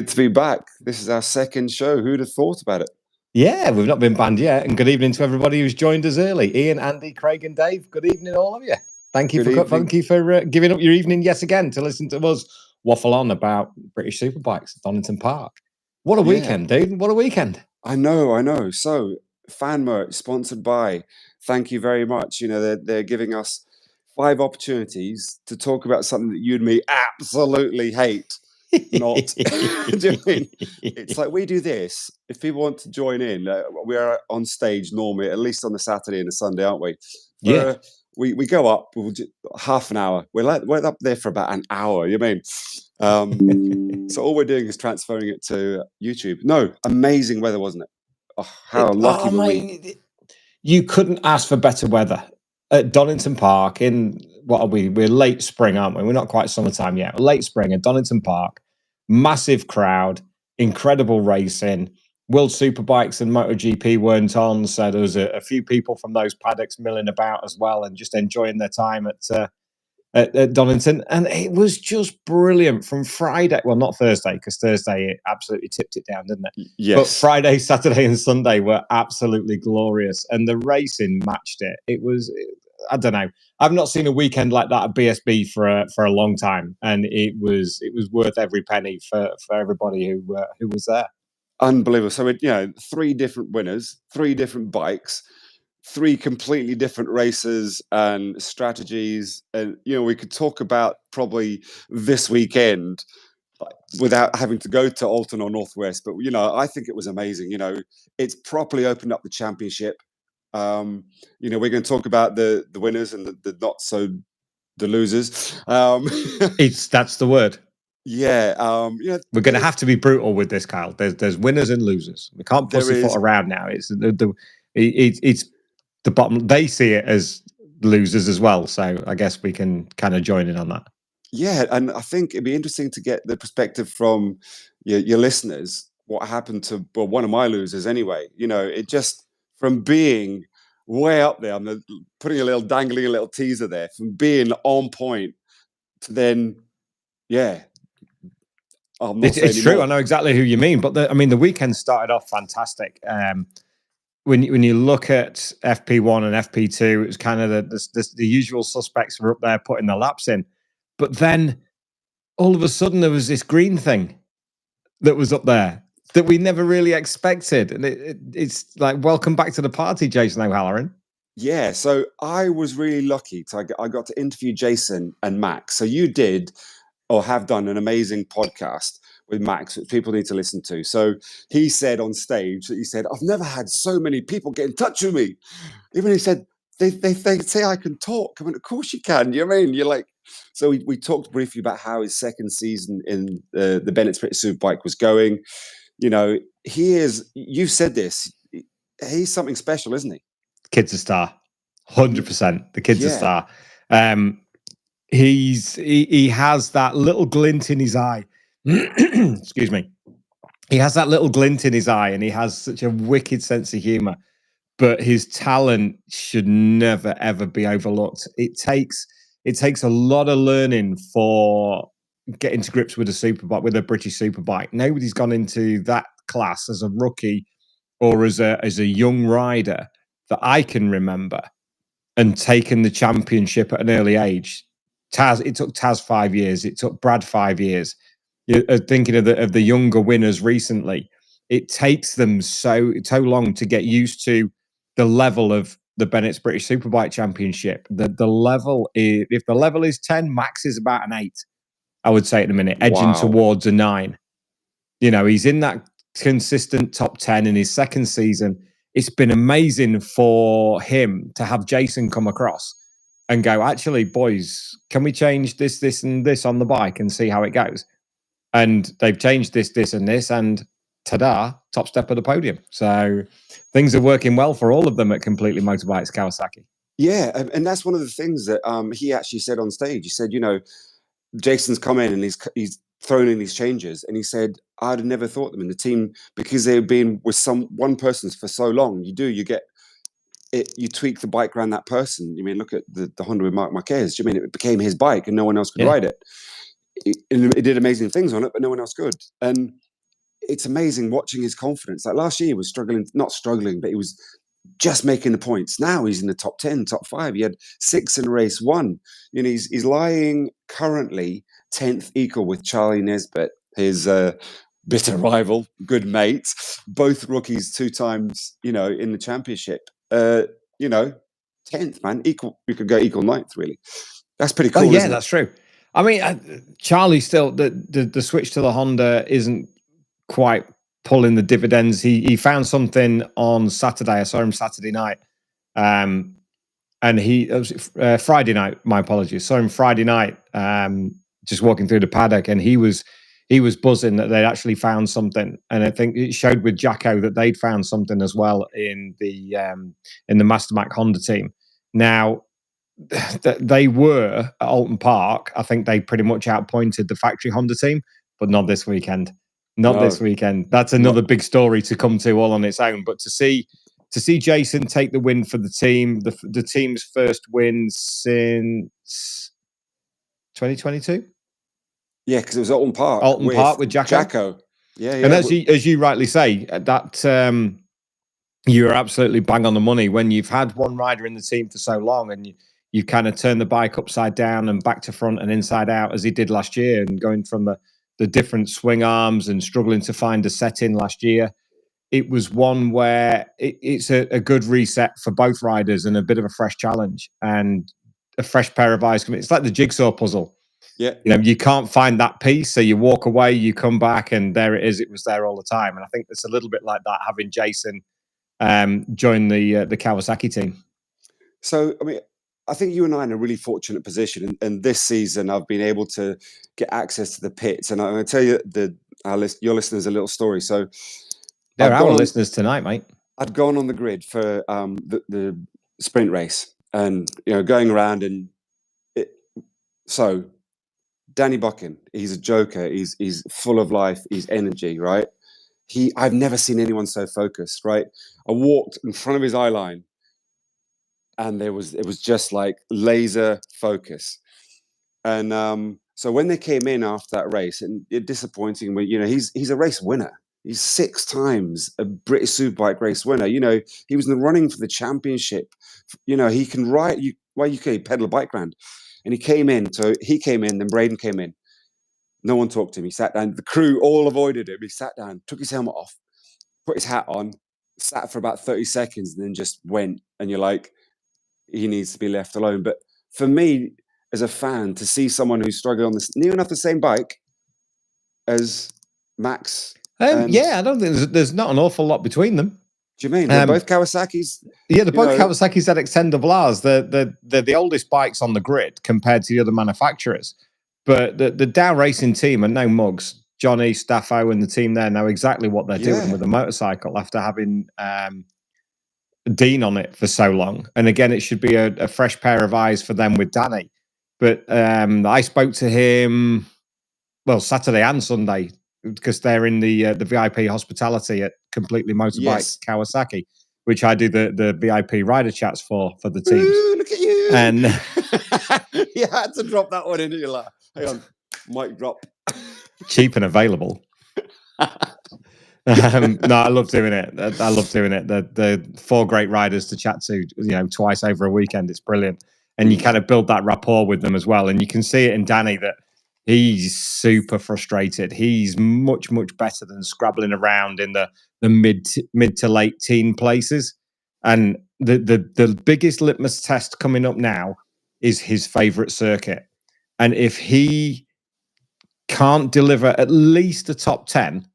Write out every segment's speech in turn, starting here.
Good to be back. This is our second show. Who'd have thought about it? Yeah, we've not been banned yet. And good evening to everybody who's joined us early. Ian, Andy, Craig, and Dave. Good evening, all of you. Thank you for giving up your evening yet again to listen to us waffle on about British Superbikes at Donington Park. What a weekend, dude! What a weekend. I know. So, fan merch sponsored by. Thank you very much. You know, they're giving us 5 opportunities to talk about something that you and me absolutely hate. Not. Do you know what I mean? It's like we do this. If people want to join in, we are on stage normally, at least on the Saturday and the Sunday, aren't we? Yeah. We go up. We'll do half an hour. We're up there for about an hour. You mean? So all we're doing is transferring it to YouTube. No, amazing weather, wasn't it? Oh, how lucky were we? You couldn't ask for better weather at Donington Park in, what are we? We're late spring, aren't we? We're not quite summertime yet. We're late spring at Donington Park. Massive crowd, incredible racing. World Superbikes and MotoGP weren't on, so there was a few people from those paddocks milling about as well and just enjoying their time at Donington. And it was just brilliant from Friday. Well, not Thursday, because Thursday it absolutely tipped it down, didn't it? Yes. But Friday, Saturday, and Sunday were absolutely glorious, and the racing matched it. It was, I don't know. I've not seen a weekend like that at BSB for a long time, and it was worth every penny for everybody who was there. Unbelievable. So, 3 different winners, 3 different bikes, 3 completely different races and strategies. And, we could talk about probably this weekend without having to go to Oulton or Northwest. But, I think it was amazing. It's properly opened up the championship. We're going to talk about the winners and the losers. That's the word. Yeah, we're going to have to be brutal with this, Kyle. There's winners and losers. We can't pussyfoot around now. It's the bottom. They see it as losers as well. So I guess we can kind of join in on that. Yeah, and I think it'd be interesting to get the perspective from your listeners. What happened to one of my losers anyway? It just from being way up there. I'm putting dangling a little teaser there from being on point to then, yeah. It's true. I know exactly who you mean, but the weekend started off fantastic. When you look at FP1 and FP2, it was kind of the usual suspects were up there putting the laps in, but then all of a sudden there was this green thing that was up there that we never really expected, and it's like welcome back to the party, Jason O'Halloran. Yeah, so I was really lucky. I got to interview Jason and Max. So you did or have done an amazing podcast with Max, which people need to listen to. So he said on stage that I've never had so many people get in touch with me. Even he said, they say I can talk. I mean, of course you can. You know what I mean? You're like, so we talked briefly about how his second season in the Bennett's British Superbike was going. You've said this, he's something special, isn't he? Kid's a star. 100%. The kid's a star. He has that little glint in his eye. Excuse me. He has that little glint in his eye, and he has such a wicked sense of humor. But his talent should never ever be overlooked. It takes a lot of learning for getting to grips with a British Superbike. Nobody's gone into that class as a rookie or as a young rider that I can remember and taken the championship at an early age. It took Taz 5 years. It took Brad 5 years. Thinking of the younger winners recently, it takes them so long to get used to the level of the Bennett's British Superbike Championship. The level is, if the level is 10, Max is about an 8. I would say at the minute, edging towards a 9. He's in that consistent top 10 in his second season. It's been amazing for him to have Jason come across and go, actually, boys, can we change this, and this on the bike and see how it goes? And they've changed this, and this, and ta-da, top step of the podium. So things are working well for all of them at Completely Motorbikes Kawasaki. Yeah, and that's one of the things that he actually said on stage. He said, Jason's come in and he's thrown in these changes, and he said, I'd have never thought them in the team because they've been with one person for so long. You get it, you tweak the bike around that person. Look at the Honda with Marc Marquez. It became his bike and no one else could ride it. It did amazing things on it, but no one else could. And it's amazing watching his confidence. Like last year, he was not struggling, but he was just making the points. Now he's in the top 10, top 5. He had 6 in race 1. You know, he's lying currently 10th equal with Charlie Nesbitt, his bitter rival, good mate. Both rookies 2 times, you know, in the championship. You know, 10th, man. Equal. We could go equal 9th, really. That's pretty cool. Oh, yeah, isn't that's true. I mean, Charlie still the switch to the Honda isn't quite pulling the dividends. He found something on Saturday. I saw him Saturday night, and Friday night. My apologies. Saw him Friday night, just walking through the paddock, and he was buzzing that they'd actually found something. And I think it showed with Jacko that they'd found something as well in the Mastermac Honda team. Now, they were at Oulton Park. I think they pretty much outpointed the factory Honda team, but not this weekend. This weekend. That's another big story to come to all on its own. But to see Jason take the win for the team, the team's first win since 2022. Yeah, because it was Oulton Park. Oulton Park with Jacko. Yeah. And as you rightly say, that you're absolutely bang on the money when you've had one rider in the team for so long, and you kind of turn the bike upside down and back to front and inside out as he did last year, and going from the different swing arms and struggling to find a setting last year. It was one where it's a good reset for both riders and a bit of a fresh challenge and a fresh pair of eyes. It's like the jigsaw puzzle. Yeah. You know, you can't find that piece, so you walk away, you come back, and there it is. It was there all the time. And I think it's a little bit like that, having Jason join the Kawasaki team. So, I mean, I think you and I are in a really fortunate position. And this season, I've been able to get access to the pits. And I'm going to tell you your listeners a little story. So, they're our listeners tonight, mate. I'd gone on the grid for the sprint race, and you know, going around so Danny Buchan, he's a joker. He's full of life. He's energy, right? I've never seen anyone so focused, right? I walked in front of his eye line, and it was just like laser focus. And so when they came in after that race, and it disappointing, you know, he's a race winner. He's 6 times a British Superbike race winner. You know, he was in the running for the championship. You know, he can ride. You can pedal a bike around, and he came in. So he came in, then Braden came in. No one talked to him. He sat down. The crew all avoided him. He sat down, took his helmet off, put his hat on, sat for about 30 seconds, and then just went. And you're like, he needs to be left alone. But for me, as a fan, to see someone who's struggling on this near enough the same bike as Max. Yeah, I don't think there's not an awful lot between them. Do you mean they're both Kawasaki's? Yeah, they're both Kawasaki's ZX10RRs. They're the oldest bikes on the grid compared to the other manufacturers. But the Dow Racing team are no mugs. Johnny, Staffo, and the team there know exactly what they're doing with the motorcycle after having Dean on it for so long. And again, it should be a fresh pair of eyes for them with Danny. But I spoke to him, Saturday and Sunday, because they're in the VIP hospitality at Completely Motorbike Kawasaki, which I do the VIP rider chats for the teams. Ooh, look at you! And you had to drop that one in your lap. Hang on, mic drop. Cheap and available. No, I love doing it. The 4 great riders to chat to, you know, twice over a weekend. It's brilliant, and you kind of build that rapport with them as well. And you can see it in Danny that he's super frustrated. He's much better than scrabbling around in the mid to late teen places. And the biggest litmus test coming up now is his favorite circuit. And if he can't deliver at least a top 10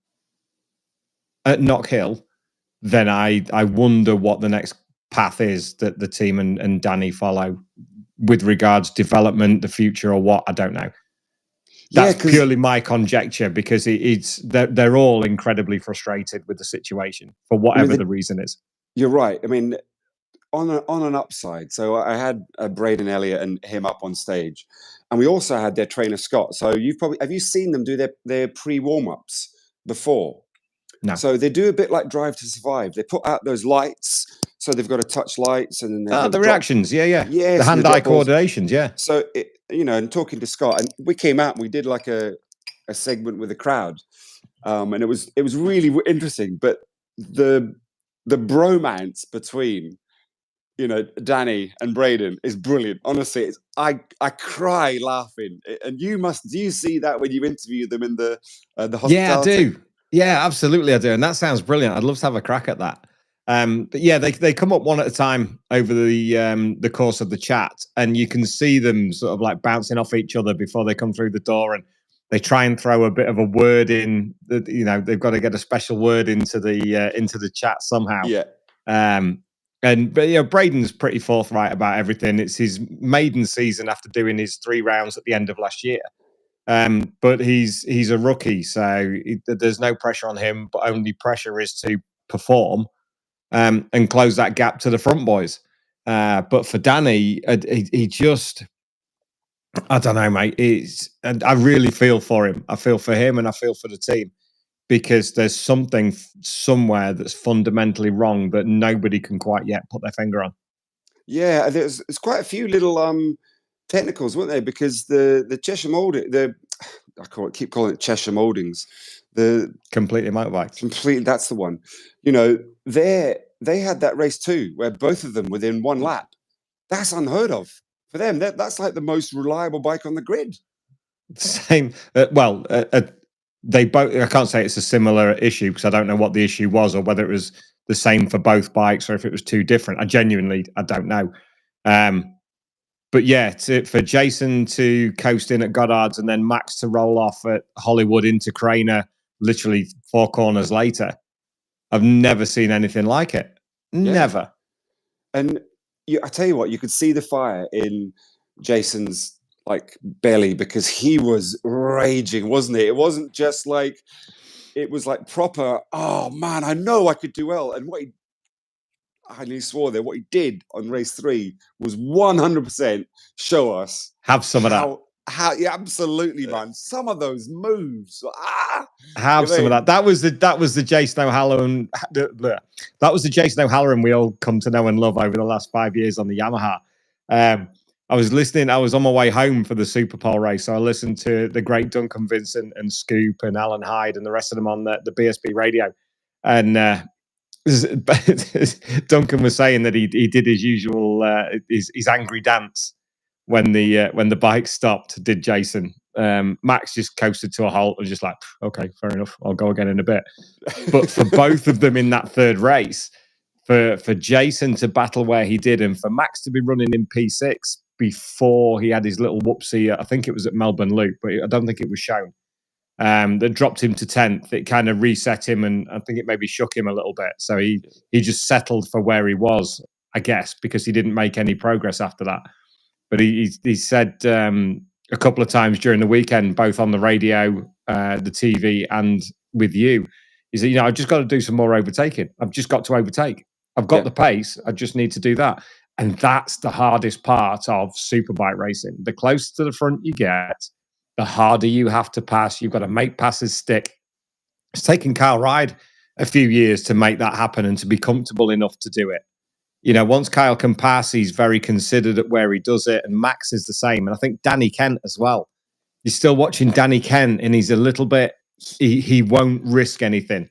at Knock Hill, then I wonder what the next path is that the team and Danny follow with regards development, the future, or what, I don't know. That's purely my conjecture, because they're all incredibly frustrated with the situation for whatever the reason is. You're right. I mean, on an upside, so I had Braden Elliott and him up on stage, and we also had their trainer Scott. So have you seen them do their pre-warm-ups before? No. So they do a bit like Drive to Survive. They put out those lights, so they've got to touch lights, and then the reactions, yes, the hand-eye coordinations, So and talking to Scott, and we came out and we did like a segment with the crowd, And it was really interesting. But the bromance between Danny and Braden is brilliant. Honestly, I cry laughing. And do you see that when you interview them in the hospitality? Yeah, I do. Yeah, absolutely, I do. And that sounds brilliant. I'd love to have a crack at that. But yeah, they come up one at a time over the course of the chat, and you can see them sort of like bouncing off each other before they come through the door, and they try and throw a bit of a word in. They've got to get a special word into the chat somehow. Yeah. But Braden's pretty forthright about everything. It's his maiden season after doing his 3 rounds at the end of last year. But he's a rookie, so there's no pressure on him. But only pressure is to perform and close that gap to the front boys. But for Danny, he just, I don't know, mate. And I really feel for him. I feel for him, and I feel for the team, because there's something somewhere that's fundamentally wrong that nobody can quite yet put their finger on. Yeah, there's quite a few little technicals, weren't there? Because the Cheshire molding, keep calling it Cheshire moldings, the completely motorbikes. That's the one. They had that race too, where both of them within 1 lap. That's unheard of for them. That's like the most reliable bike on the grid. Same. They both. I can't say it's a similar issue because I don't know what the issue was, or whether it was the same for both bikes, or if it was too different. I don't know. But yeah, for Jason to coast in at Goddard's and then Max to roll off at Hollywood into Craner literally 4 corners later, I've never seen anything like it. Yeah. Never. And I tell you what, you could see the fire in Jason's belly, because he was raging, wasn't it? It wasn't just like, it was like proper, oh man, I know I could do well. And I nearly swore there, what he did on race 3 was 100% show us. Have some of that. Yeah, absolutely, man. Some of those moves. Have some of that. That was the Jason O'Halloran. That was the Jason O'Halloran we all come to know and love over the last 5 years on the Yamaha. I was listening. I was on my way home for the Superpole race, so I listened to the great Duncan Vincent and Scoop and Alan Hyde and the rest of them on the BSB radio. And Duncan was saying that he did his usual his angry dance when the bike stopped. Did Jason? Max just coasted to a halt and just like, okay, fair enough, I'll go again in a bit. But for both of them in that 3rd race, for Jason to battle where he did, and for Max to be running in P6 before he had his little whoopsie, I think it was at Melbourne Loop, but I don't think it was shown. That dropped him to 10th. It kind of reset him, and I think it maybe shook him a little bit. So he just settled for where he was, I guess, because he didn't make any progress after that. But he said a couple of times during the weekend, both on the radio, the TV, and with you, he said, I've just got to do some more overtaking. I've just got to overtake. I've got the pace. I just need to do that. And that's the hardest part of superbike racing. The closer to the front you get, the harder you have to pass. You've got to make passes stick. It's taken Kyle Ryde a few years to make that happen and to be comfortable enough to do it. Once Kyle can pass, he's very considered at where he does it. And Max is the same. And I think Danny Kent as well. You're still watching Danny Kent, and he's a little bit, he won't risk anything.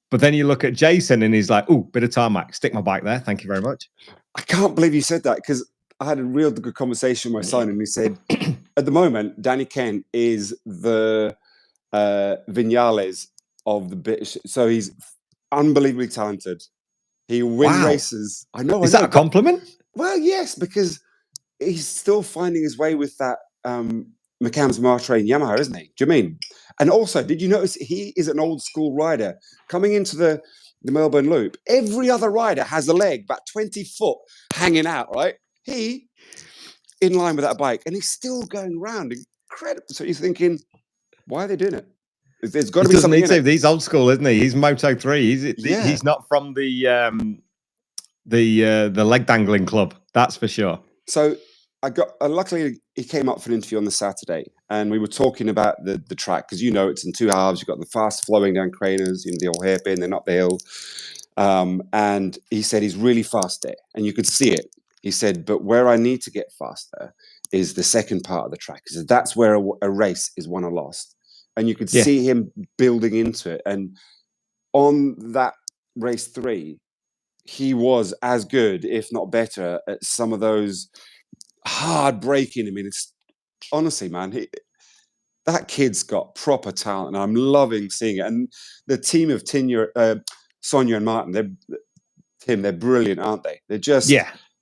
But then you look at Jason and he's like, bit of tarmac, stick my bike there. Thank you very much. I can't believe you said that, because I had a real good conversation with my son, and he said, at the moment, Danny Kent is the Viñales of the British. So he's unbelievably talented. He wins races. I know. Is that a compliment? Well, yes, because he's still finding his way with that McCann's Martrain Yamaha, isn't he? Do you mean? And also, did you notice he is an old school rider coming into the Melbourne Loop? Every other rider has a leg about 20 foot hanging out, right? He in line with that bike, and he's still going round. Incredible. So you're thinking, why are they doing it? There's got to be something in it. He's old school, isn't he? He's Moto3. He's not from the leg dangling club. That's for sure. So luckily he came up for an interview on the Saturday, and we were talking about the track, because it's in 2 halves. You've got the fast flowing down Craners, the old hairpin, then up the hill. And he said he's really fast there, and you could see it. He said, but where I need to get faster is the second part of the track. He said, that's where a race is won or lost. and you could see him building into it. And on that race 3, he was as good, if not better, at some of those hard braking. I mean, it's honestly, man, that kid's got proper talent, and I'm loving seeing it. And the team of Sonia and Martin, they're brilliant, aren't they? They're just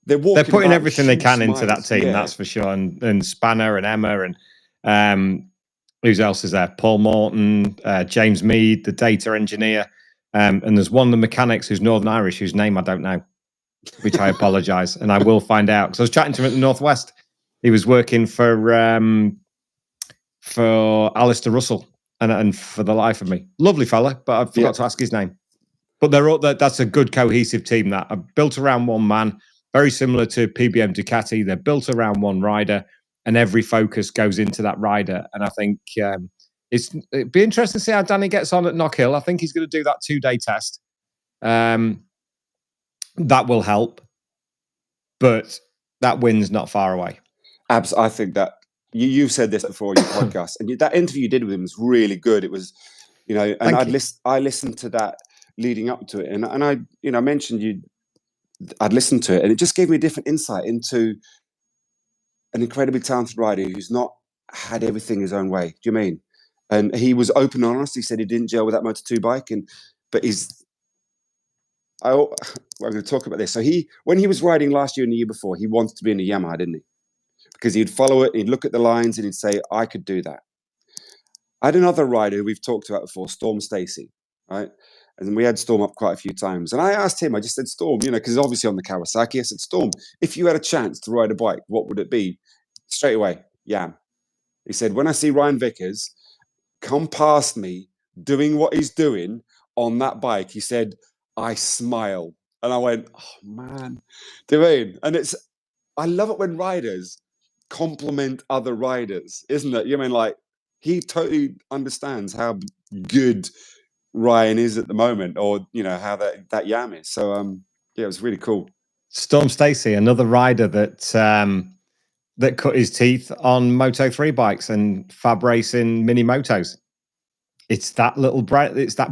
they're putting everything they can smiles. into that team, that's for sure. And Spanner and Emma and who else is there? Paul Morton, James Mead, the data engineer, and there's one of the mechanics who's Northern Irish, whose name I don't know, which I apologise, and I will find out because I was chatting to him at the Northwest. He was working for Alistair Russell, and for the life of me, lovely fella, but I forgot to ask his name. But that's a good cohesive team that are built around one man, very similar to PBM Ducati. They're built around one rider, and every focus goes into that rider. And I think it'd be interesting to see how Danny gets on at Knockhill. I think he's going to do that 2-day test. That will help, but that win's not far away. I think that you've said this before in your podcast, and that interview you did with him was really good. It was, and I listened to that leading up to it, and I mentioned I'd listened to it, and it just gave me a different insight into an incredibly talented rider who's not had everything his own way. Do you mean? And he was open and honest. He said he didn't gel with that Moto2 bike, but we're going to talk about this. So when he was riding last year and the year before, he wanted to be in a Yamaha, didn't he? Because he'd follow it, he'd look at the lines, and he'd say, I could do that. I had another rider who we've talked about before, Storm Stacey, right? And we had Storm up quite a few times. And I asked him, I just said, Storm, because obviously on the Kawasaki, I said, Storm, if you had a chance to ride a bike, what would it be? Straight away, Yam. He said, when I see Ryan Vickers come past me doing what he's doing on that bike, he said, I smile. And I went, oh, man. Do you know what I mean? And I love it when riders compliment other riders, isn't it? You mean, like, he totally understands how good Ryan is at the moment, or how that Yam is. So it was really cool. Storm Stacey, another rider that cut his teeth on Moto3 bikes and Fab Racing mini motos. It's that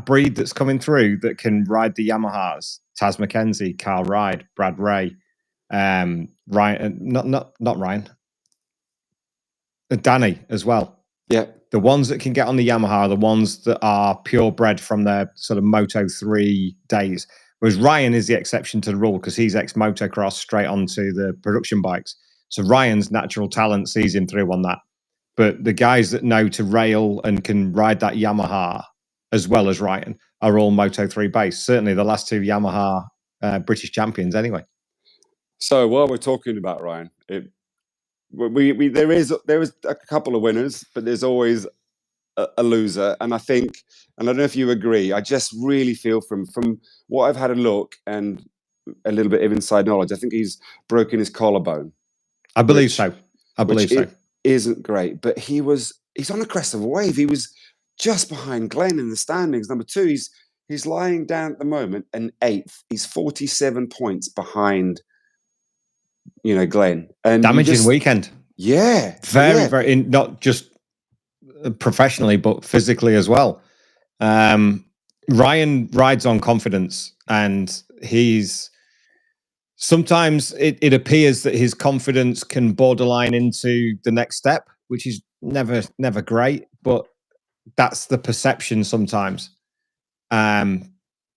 breed that's coming through that can ride the Yamahas. Taz McKenzie, Carl Ride, Brad Ray, Ryan, not Ryan, Danny as well. Yeah. The ones that can get on the Yamaha are the ones that are purebred from their sort of Moto3 days. Whereas Ryan is the exception to the rule because he's ex-motocross straight onto the production bikes. So Ryan's natural talent sees him through on that. But the guys that know to rail and can ride that Yamaha as well as Ryan are all Moto3 based. Certainly the last 2 Yamaha British champions anyway. So while we're talking about Ryan, there is a couple of winners, but there's always a loser. And I think, and I don't know if you agree, I just really feel from what I've had a look and a little bit of inside knowledge, I think he's broken his collarbone. I believe so. It isn't great, but he's on the crest of a wave. He was just behind Glenn in the standings. Number 2, he's lying down at the moment in 8th. He's 47 points behind, Glenn. And damaging weekend. Yeah. Very, not just professionally, but physically as well. Ryan rides on confidence, and sometimes it appears that his confidence can borderline into the next step, which is never great, but that's the perception sometimes.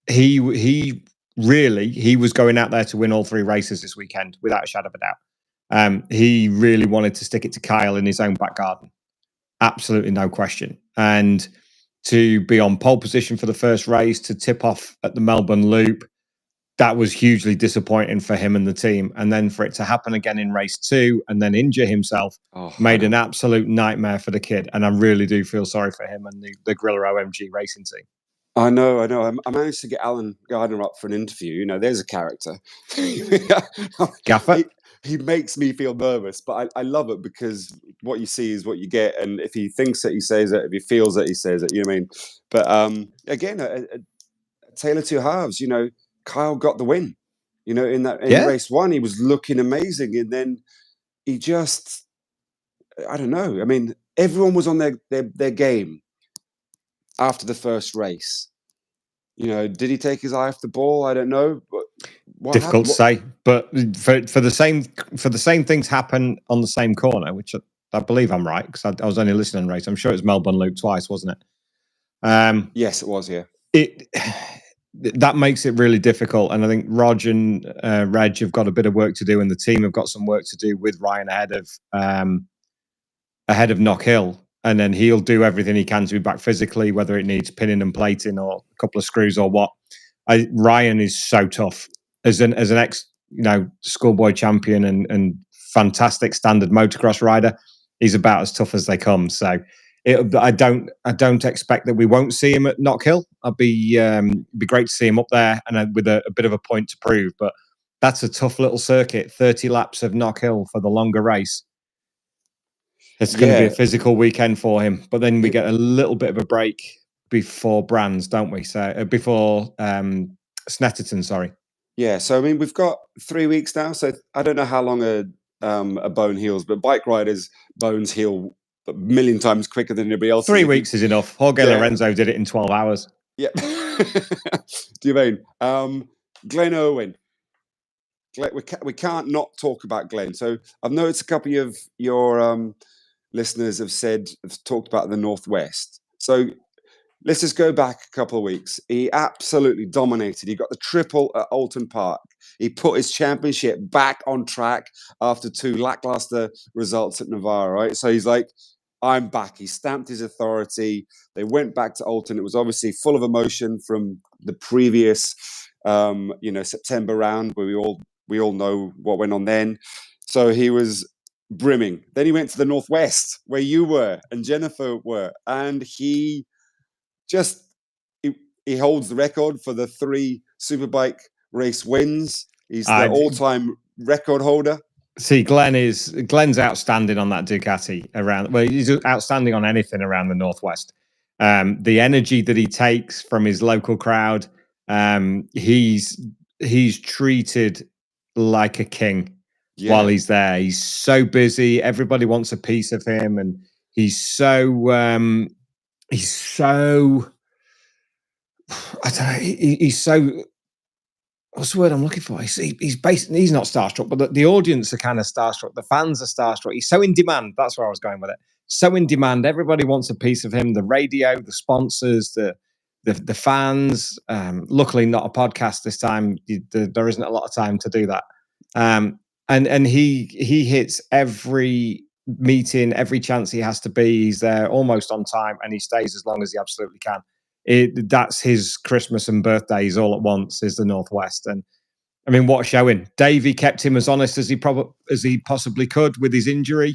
He was going out there to win all 3 races this weekend without a shadow of a doubt. He really wanted to stick it to Kyle in his own back garden. Absolutely no question. And to be on pole position for the first race, to tip off at the Melbourne Loop, that was hugely disappointing for him and the team. And then for it to happen again in race 2 and then injure himself made an absolute nightmare for the kid. And I really do feel sorry for him and the Griller OMG Racing team. I know. I managed to get Alan Gardner up for an interview. There's a character. Gaffer. He makes me feel nervous, but I love it because what you see is what you get. And if he thinks it, he says it. If he feels it, he says it. You know what I mean? But again, a tale of 2 halves. Kyle got the win. In race 1, he was looking amazing, and then he just, I don't know. I mean, everyone was on their game. after the first race? You know, did he take his eye off the ball? I don't know. But what Difficult happened? to say, but for the same things happen on the same corner, which I believe I'm right because I was only listening to race. I'm sure it's Melbourne Loop twice, wasn't it? Yes, it was. Yeah. That makes it really difficult, and I think Rog and Reg have got a bit of work to do, and the team have got some work to do with Ryan ahead of Knock Hill, and then he'll do everything he can to be back physically, whether it needs pinning and plating or a couple of screws or what. Ryan is so tough as an ex, schoolboy champion and fantastic standard motocross rider. He's about as tough as they come. So I don't expect that we won't see him at Knock Hill. It'd be great to see him up there and with a bit of a point to prove. But that's a tough little circuit. 30 laps of Knock Hill for the longer race. It's going to be a physical weekend for him. But then we get a little bit of a break before Brands, don't we? So before Snetterton, sorry. Yeah. So I mean, we've got 3 weeks now. So I don't know how long a bone heals, but bike riders' bones heal a million times quicker than anybody else. 3 weeks is enough. Jorge Lorenzo did it in 12 hours. Yeah. Do you mean Glenn Irwin? We can't not talk about Glenn. So I've noticed a couple of your listeners have talked about the Northwest. So let's just go back a couple of weeks. He absolutely dominated. He got the triple at Oulton Park. He put his championship back on track after 2 lackluster results at Navarra, right? So he's like, I'm back. He stamped his authority. They went back to Oulton. It was obviously full of emotion from the previous, September round where we all know what went on then. So he was brimming. Then he went to the Northwest where you were and Jennifer were, and he holds the record for the 3 Superbike race wins. He's the all-time record holder. See, Glenn's outstanding on that Ducati he's outstanding on anything around the Northwest. The energy that he takes from his local crowd, he's treated like a king while he's there. He's so busy. Everybody wants a piece of him, and he's so I don't know. He's so. What's the word I'm looking for? He's basically, he's not starstruck, but the audience are kind of starstruck. The fans are starstruck. He's so in demand. That's where I was going with it. So in demand. Everybody wants a piece of him. The radio, the sponsors, the fans. Luckily, not a podcast this time. There isn't a lot of time to do that. And he hits every meeting, every chance he has to be. He's there almost on time, and he stays as long as he absolutely can. That's his Christmas and birthdays all at once is the Northwest. And I mean, what showing? Davey kept him as honest as he possibly could with his injury.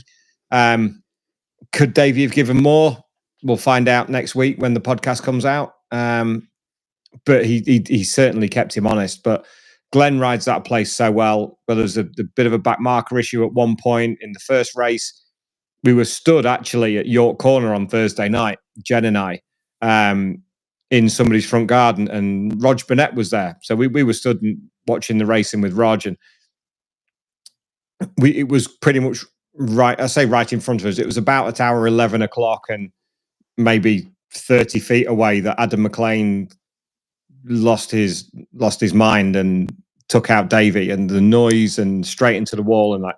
Could Davey have given more? We'll find out next week when the podcast comes out. But he certainly kept him honest. But Glenn rides that place so well. But there's a bit of a back marker issue at one point in the first race. We were stood actually at York Corner on Thursday night, Jen and I, in somebody's front garden, and Rog Burnett was there. So we were stood watching the racing with Rog, and it was pretty much right. I say right in front of us. It was about at hour 11 o'clock and maybe 30 feet away that Adam McLean lost his mind and took out Davey, and the noise and straight into the wall, and like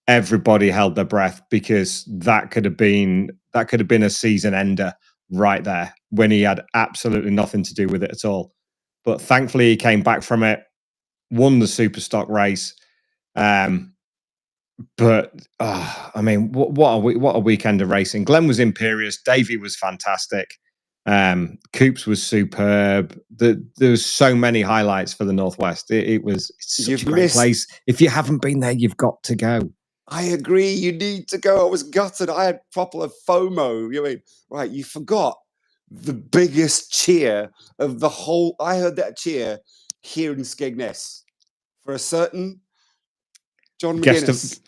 everybody held their breath because that could have been a season ender right there when he had absolutely nothing to do with it at all. But thankfully he came back from it, won the super stock race. But I mean, what a weekend of racing. Glenn was imperious. Davey was fantastic. Coops was superb. There was so many highlights for the Northwest. It's such a great place. If you haven't been there, you've got to go. I agree. You need to go. I was gutted. I had proper FOMO. You mean, right? You forgot the biggest cheer of the whole. I heard that cheer here in Skegness for a certain John McGuinness.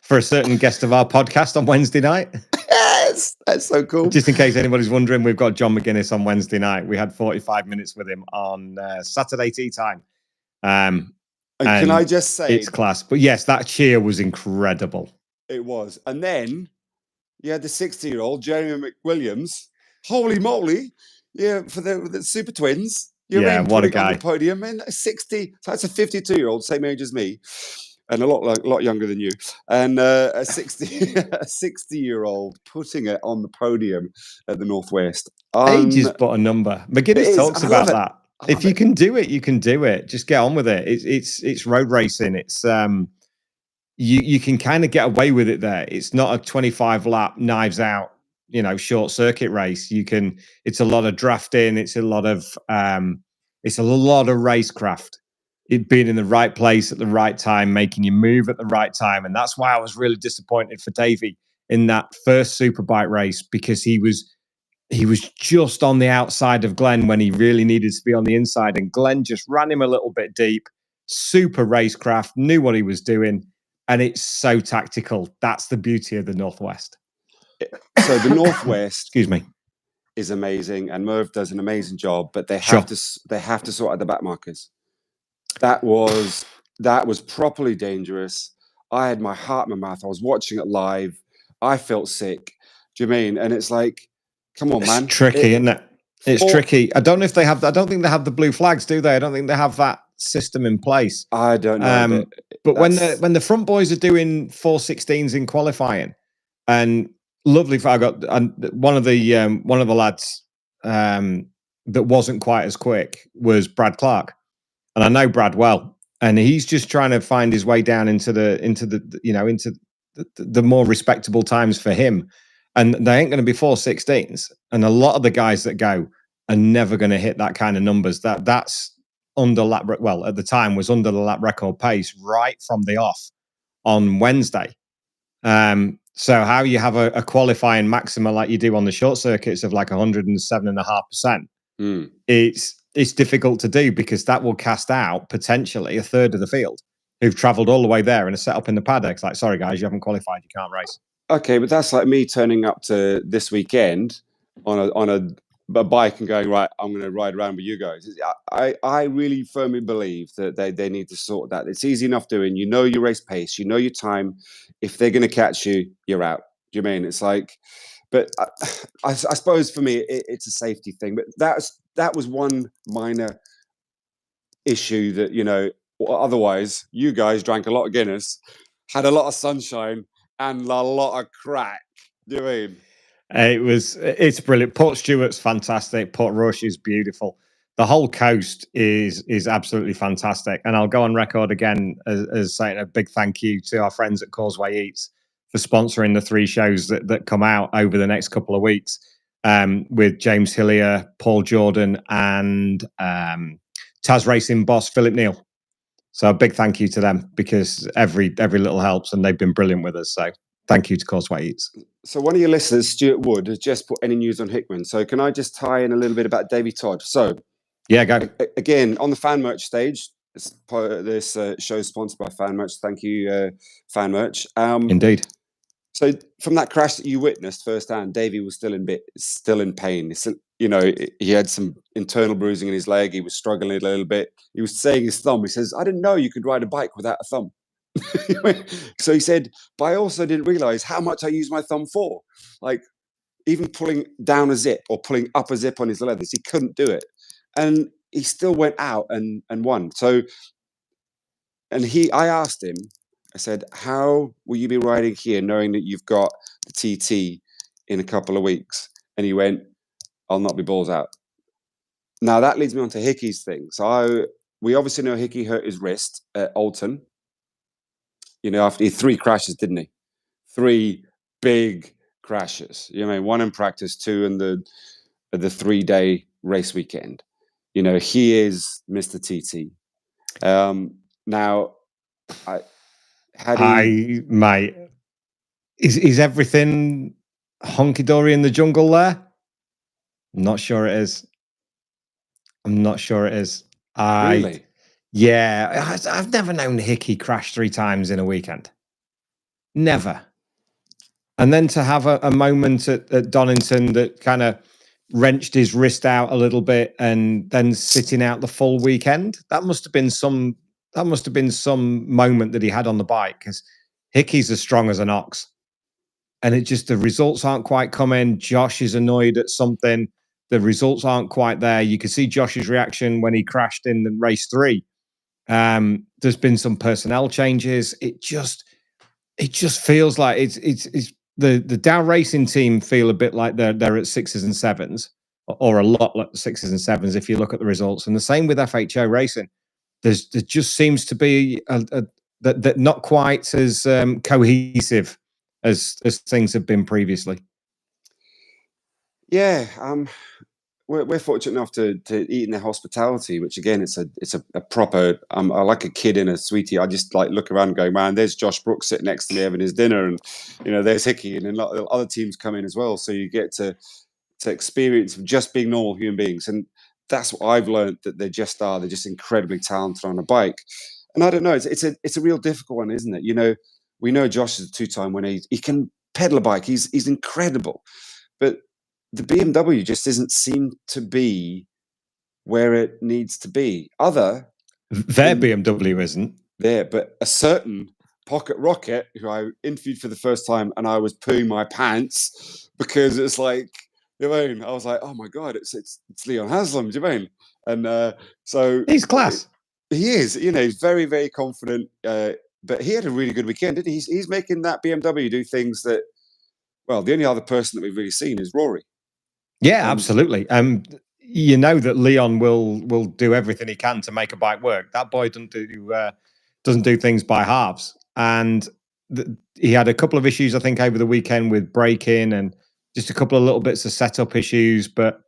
For a certain guest of our podcast on Wednesday night. Yes, that's so cool. Just in case anybody's wondering, we've got John McGuinness on Wednesday night. We had 45 minutes with him on Saturday tea time. And can I just say, it's class. But yes, that cheer was incredible. It was. And then you had the 60-year-old Jeremy McWilliams holy moly, yeah, for the Super Twins. You Yeah, mean what a putting on guy. the podium, and 60. So that's a 52-year-old, same age as me, and a lot younger than you, and a 60-year-old putting it on the podium at the Northwest. Age is but a number. It McGuinness is. talks I love about it. that. I If love you it. can do it, you can do it. Just get on with it. It's road racing. It's you can kind of get away with it there. It's not a 25 lap knives out, short circuit race. It's a lot of drafting. It's a lot of racecraft. It being in the right place at the right time, making you move at the right time. And that's why I was really disappointed for Davey in that first Superbike race, because he was just on the outside of Glenn when he really needed to be on the inside. And Glenn just ran him a little bit deep. Super racecraft, knew what he was doing. And it's so tactical. That's the beauty of the Northwest. So the Northwest, excuse me, is amazing, and Merv does an amazing job. But they have to sort out the back markers. That was properly dangerous. I had my heart in my mouth. I was watching it live. I felt sick. Do you mean? And it's like, come on, man. It's tricky, isn't it? It's tricky. I don't know if they have. I don't think they have the blue flags, do they? I don't think they have that system in place. I don't know. But when the front boys are doing 416s in qualifying, and lovely, I got one of the lads that wasn't quite as quick was Brad Clark, and I know Brad well, and he's just trying to find his way down into the more respectable times for him. And they ain't going to be 416s. And a lot of the guys that go are never going to hit that kind of numbers. That's under lap. Well, at the time was under the lap record pace right from the off on Wednesday. So how you have a qualifying maxima like you do on the short circuits of like 107.5%, it's difficult to do, because that will cast out potentially a third of the field who've travelled all the way there and are set up in the paddock. It's like, sorry guys, you haven't qualified, you can't race. Okay, but that's like me turning up to this weekend on a bike and going, right, I'm going to ride around with you guys. I really firmly believe that they need to sort that. It's easy enough doing. You know your race pace, you know your time. If they're going to catch you, you're out. Do you mean? It's like, but I suppose for me it's a safety thing. But that was one minor issue that otherwise you guys drank a lot of Guinness, had a lot of sunshine, and a lot of crack. Do you mean? It's brilliant. Port Stewart's fantastic. Port Rush is beautiful. The whole coast is absolutely fantastic. And I'll go on record again as saying a big thank you to our friends at Causeway Eats for sponsoring the 3 shows that come out over the next couple of weeks, with James Hillier, Paul Jordan, and Taz Racing boss Philip Neal. So a big thank you to them, because every little helps, and they've been brilliant with us. So thank you to Causeway Eats. So one of your listeners, Stuart Wood, has just put any news on Hickman. So can I just tie in a little bit about Davey Todd? So yeah, go. Again, on the fan merch stage, this show is sponsored by Fan Merch. Thank you, Fan Merch. Indeed. So from that crash that you witnessed firsthand, Davey was still in pain. He had some internal bruising in his leg. He was struggling a little bit. He was saying his thumb. He says, "I didn't know you could ride a bike without a thumb." So he said, "But I also didn't realize how much I use my thumb for. Like even pulling down a zip or pulling up a zip on his leathers, he couldn't do it, and he still went out and won." So, I asked him. I said, "How will you be riding here knowing that you've got the TT in a couple of weeks?" And he went, "I'll not be balls out." Now that leads me on to Hickey's thing. So we obviously know Hickey hurt his wrist at Oulton. After he 3 crashes, didn't he? 3 big crashes. One in practice, 2 in the 3-day race weekend. He is Mr. TT. Now, mate, is everything honky dory in the jungle there? I'm not sure it is. Really? Yeah, I've never known Hickey crash 3 times in a weekend. Never. And then to have a moment at Donington that kind of wrenched his wrist out a little bit, and then sitting out the full weekend, that must have been some moment that he had on the bike, because Hickey's as strong as an ox. and the results aren't quite coming. Josh is annoyed at something. The results aren't quite there. You could see Josh's reaction when he crashed in the race 3. There's been some personnel changes. It just feels like it's the Dow Racing team feel a bit like they're at 6s and 7s, or a lot like 6s and 7s if you look at the results. And the same with FHO Racing. There just seems to be that not quite as cohesive as things have been previously. Yeah, we're fortunate enough to eat in their hospitality, which again, it's a proper. I like a kid in a sweetie. I just like look around and go, man, there's Josh Brooks sitting next to me having his dinner, and there's Hickey, and then other teams come in as well. So you get to experience just being normal human beings, and that's what I've learned, that they just are. They're just incredibly talented on a bike, and I don't know. It's a real difficult one, isn't it? We know Josh is a 2-time winner. He can pedal a bike. He's incredible, but the BMW just doesn't seem to be where it needs to be. Their BMW isn't there, but a certain Pocket Rocket, who I interviewed for the first time, and I was pooing my pants because it's like, I was like, oh my god, it's Leon Haslam, do you mean? And so he's class. He is, he's very, very confident. But he had a really good weekend, didn't he? He's making that BMW do things that, well, the only other person that we've really seen is Rory. Yeah, absolutely. You know that Leon will do everything he can to make a bike work. That boy doesn't do things by halves. And he had a couple of issues, I think, over the weekend with braking and just a couple of little bits of setup issues. But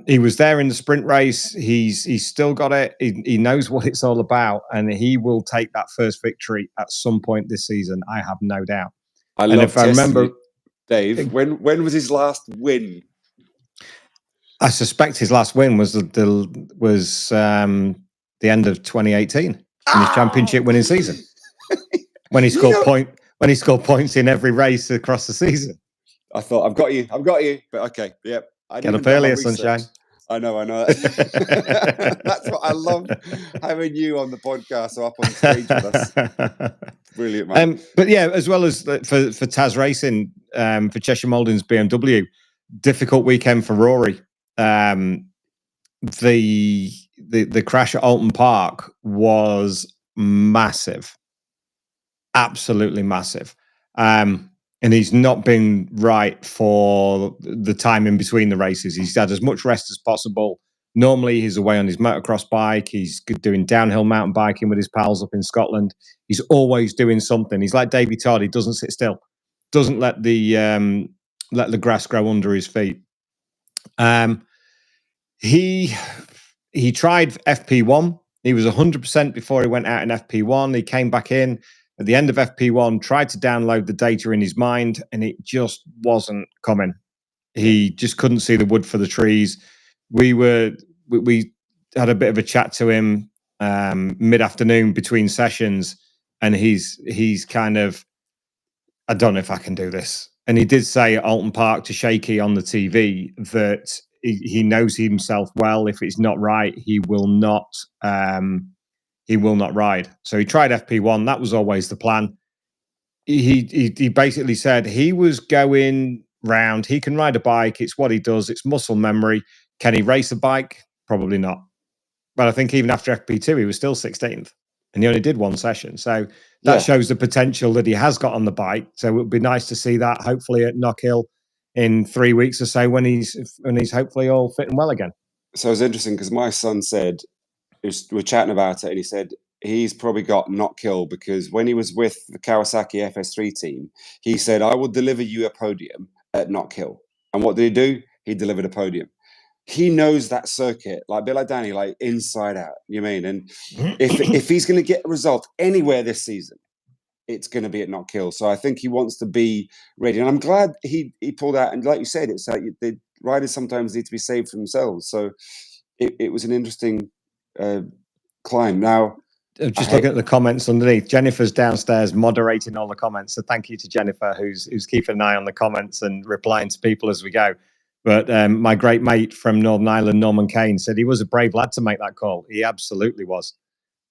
he was there in the sprint race. He's still got it. He knows what it's all about, and he will take that first victory at some point this season. I have no doubt. I remember, Dave, when was his last win? I suspect his last win was the end of 2018 in his championship winning season, when he scored points in every race across the season. I thought, I've got you, but okay, yep. Get up earlier, sunshine. I know. That's what I love, having you on the podcast or up on stage with us. Brilliant, man. But yeah, as well as for Taz Racing, for Cheshire Moulding's BMW, difficult weekend for Rory. The crash at Oulton Park was massive, absolutely massive. And he's not been right for the time in between the races. He's had as much rest as possible. Normally, he's away on his motocross bike. He's doing downhill mountain biking with his pals up in Scotland. He's always doing something. He's like Davey Todd. He doesn't sit still. Doesn't let the grass grow under his feet. He tried FP1. He was 100% before he went out in FP1. He came back in at the end of FP1, tried to download the data in his mind, and it just wasn't coming. He just couldn't see the wood for the trees. We had a bit of a chat to him mid-afternoon between sessions, and he's kind of, I don't know if I can do this. And he did say at Oulton Park to Shaky on the TV that he knows himself well. If it's not right, he will not ride. So he tried FP1. That was always the plan. He basically said he was going round. He can ride a bike. It's what he does. It's muscle memory. Can he race a bike? Probably not. But I think even after FP2, he was still 16th. And he only did one session. So that shows the potential that he has got on the bike. So it would be nice to see that, hopefully at Knockhill in 3 weeks or so, when he's hopefully all fit and well again. So it's interesting because my son said, we're chatting about it, and he said he's probably got Knockhill because when he was with the Kawasaki FS3 team, he said, I will deliver you a podium at Knockhill. And what did he do? He delivered a podium. He knows that circuit, like a bit like Danny, like inside out. You mean? And if he's going to get a result anywhere this season, it's going to be at Knockhill. So I think he wants to be ready. And I'm glad he pulled out. And like you said, it's like the riders sometimes need to be saved for themselves. So it was an interesting climb. Now, just looking at the comments underneath, Jennifer's downstairs moderating all the comments. So thank you to Jennifer, who's keeping an eye on the comments and replying to people as we go. But my great mate from Northern Ireland, Norman Kane, said he was a brave lad to make that call. He absolutely was.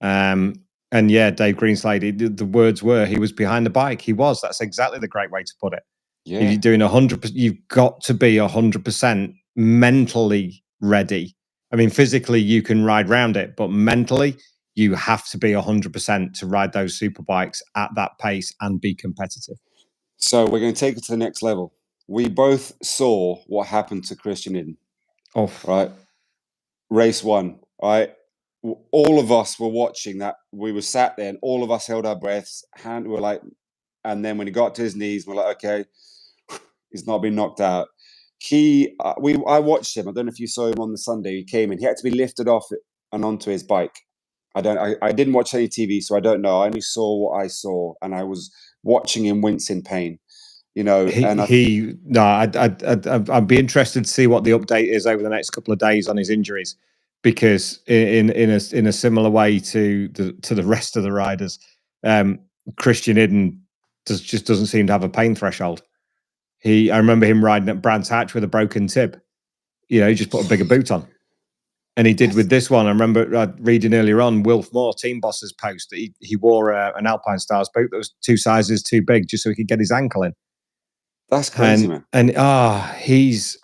And yeah, Dave Greenslade, the words were, he was behind the bike. He was. That's exactly the great way to put it. Yeah. If you're doing 100%, you've got to be 100% mentally ready. I mean, physically you can ride round it, but mentally you have to be 100% to ride those superbikes at that pace and be competitive. So we're going to take it to the next level. We both saw what happened to Christian Iddon. Oh, right. Race 1, right? All of us were watching that. We were sat there and all of us held our breaths. We were like, and then when he got to his knees, we're like, okay, he's not been knocked out. I watched him. I don't know if you saw him on the Sunday. He came in. He had to be lifted off and onto his bike. I didn't watch any TV, so I don't know. I only saw what I saw, and I was watching him wince in pain. You know, I'd be interested to see what the update is over the next couple of days on his injuries, because in a similar way to the rest of the riders, Christian Iddon just doesn't seem to have a pain threshold. I remember him riding at Brands Hatch with a broken tib. You know, he just put a bigger boot on. And he did with this one. I remember reading earlier on Wilf Moore, team boss's post, that he wore an Alpine Stars boot that was 2 sizes too big just so he could get his ankle in. That's crazy, man. And he's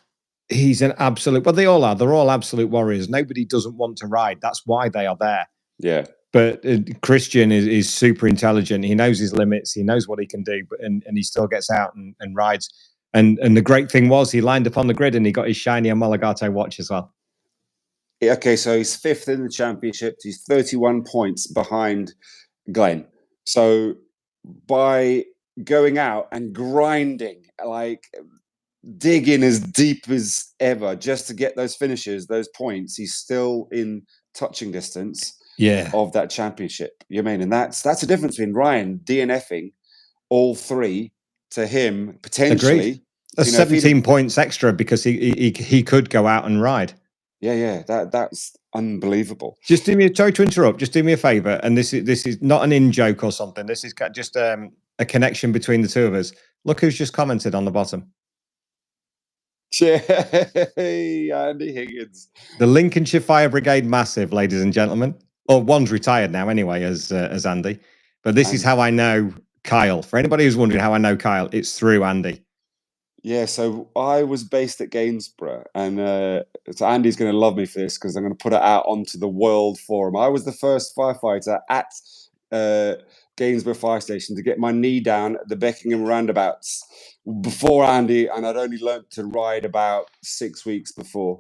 an absolute, well, they all are. They're all absolute warriors. Nobody doesn't want to ride. That's why they are there. Yeah. But Christian is super intelligent. He knows his limits. He knows what he can do, and he still gets out and rides. And the great thing was he lined up on the grid and he got his shiny Homologato watch as well. Okay, so he's 5th in the championship. He's 31 points behind Glenn. So by going out and grinding, like digging as deep as ever just to get those finishes, those points, he's still in touching distance of that championship. You know what I mean? And that's a difference between Ryan DNFing all 3 to him potentially. Agreed. That's 17 points extra because he could go out and ride. Yeah, that's unbelievable. Just do me sorry to interrupt. Just do me a favor, and this is not an in-joke or something. This is just a connection between the two of us. Look who's just commented on the bottom. Hey, Andy Higgins. The Lincolnshire Fire Brigade massive, ladies and gentlemen. Or one's retired now anyway, as Andy. But this is how I know Kyle. For anybody who's wondering how I know Kyle, it's through Andy. Yeah, so I was based at Gainsborough, and so Andy's going to love me for this because I'm going to put it out onto the World Forum. I was the first firefighter at Gainsborough Fire Station to get my knee down at the Beckingham roundabouts before Andy, and I'd only learnt to ride about 6 weeks before.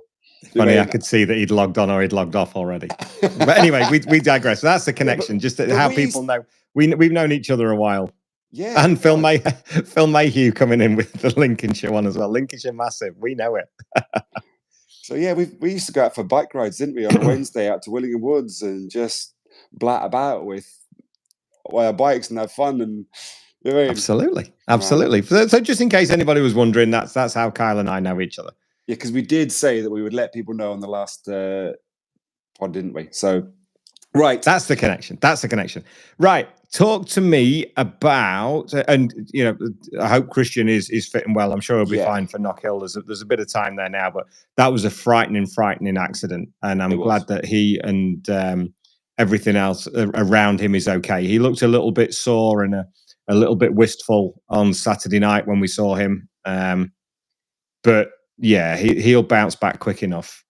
Funny, I could see that he'd logged on or he'd logged off already. But anyway, we digress. That's the connection, just how people know. We've known each other a while. Yeah, and Phil Mayhew coming in with the Lincolnshire one as well. Lincolnshire massive, we know it. So yeah, we used to go out for bike rides, didn't we, on a Wednesday out to Willingham Woods and just blat about with our bikes and have fun. And you know what I mean? Absolutely. So just in case anybody was wondering, that's how Kyle and I know each other. Yeah, because we did say that we would let people know on the last pod, didn't we? So. Right. That's the connection. Right. Talk to me about, and you know, I hope Christian is fitting well. I'm sure he'll be fine for Knock Hill. There's a bit of time there now, but that was a frightening accident. And I'm glad that he and everything else around him is okay. He looked a little bit sore and a little bit wistful on Saturday night when we saw him. But yeah, he'll bounce back quick enough.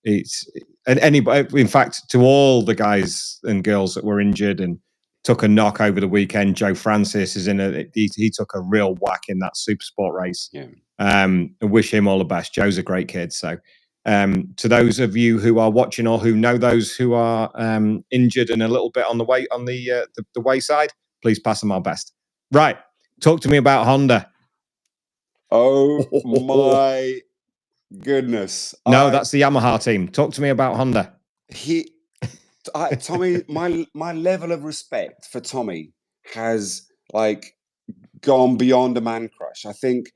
And anybody, in fact, to all the guys and girls that were injured and took a knock over the weekend, Joe Francis is he took a real whack in that Supersport race. Yeah. I wish him all the best. Joe's a great kid. So to those of you who are watching or who know those who are injured and a little bit on the way on the wayside, please pass them our best. Right. Talk to me about Honda. Oh my goodness. No, that's the Yamaha team. Talk to me about Honda. Tommy, my level of respect for Tommy has like gone beyond a man crush. I think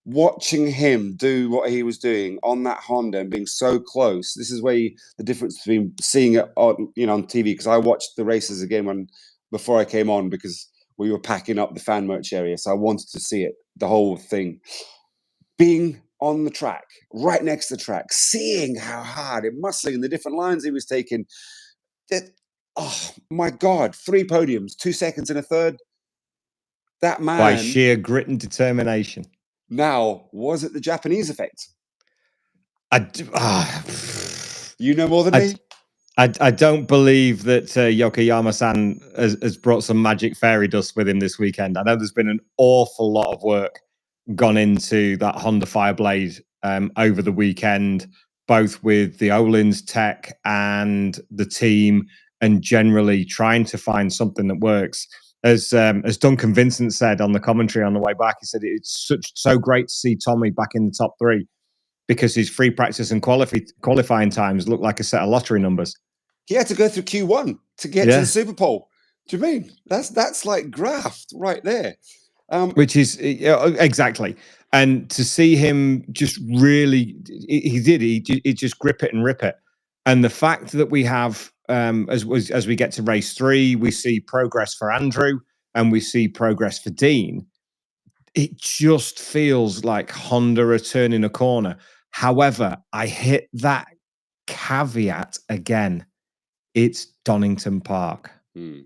watching him do what he was doing on that Honda and being so close, this is where the difference between seeing it on TV, because I watched the races again before I came on because we were packing up the fan merch area, so I wanted to see it, the whole thing. Being on the track, right next to the track, seeing how hard and muscling the different lines he was taking. Oh my God, 3 podiums, 2 seconds and a third. That man, by sheer grit and determination. Now, was it the Japanese effect? I, You know more than me. I don't believe that Yokoyama-san has brought some magic fairy dust with him this weekend. I know there's been an awful lot of work gone into that Honda Fireblade over the weekend, both with the Oulton's tech and the team, and generally trying to find something that works. As Duncan Vincent said on the commentary on the way back, he said it's so great to see Tommy back in the top three because his free practice and qualifying times look like a set of lottery numbers. He had to go through Q1 to get to the Super Pole. Do you mean that's like graft right there? Which is exactly, and to see him just really, he just grip it and rip it, and the fact that we have as we get to race 3, we see progress for Andrew and we see progress for Dean. It just feels like Honda are turning a corner. However, I hit that caveat again. It's Donington Park. The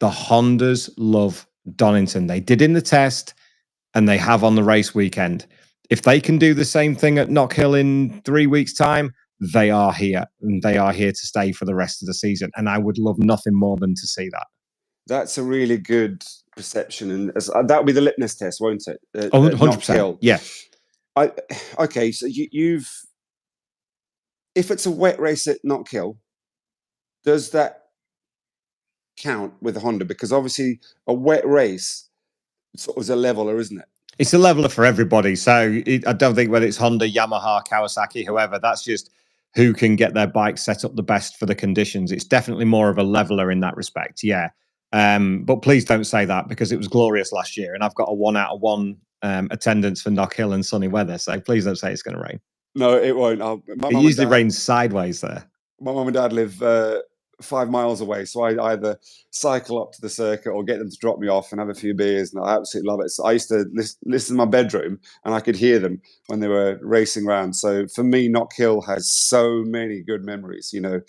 Hondas love Donington. They did in the test and they have on the race weekend. If they can do the same thing at Knockhill in 3 weeks' time, they are here and they are here to stay for the rest of the season. And I would love nothing more than to see that. That's a really good perception. And that will be the litmus test, won't it? 100%. Yeah. Okay, so you've... If it's a wet race at Knockhill, does that count with the Honda? Because obviously a wet race sort of is a leveler, isn't it? It's a leveler for everybody. So I don't think whether it's Honda, Yamaha, Kawasaki, whoever, that's just who can get their bike set up the best for the conditions. It's definitely more of a leveler in that respect. Yeah. But please don't say that because it was glorious last year and I've got a 1 out of 1 attendance for Knockhill and sunny weather. So please don't say it's going to rain. No, it won't. It usually rains sideways there. My mum and dad live 5 miles away, so I either cycle up to the circuit or get them to drop me off and have a few beers, and I absolutely love it. So I used to listen in my bedroom, and I could hear them when they were racing around. So for me, Knockhill has so many good memories, you know.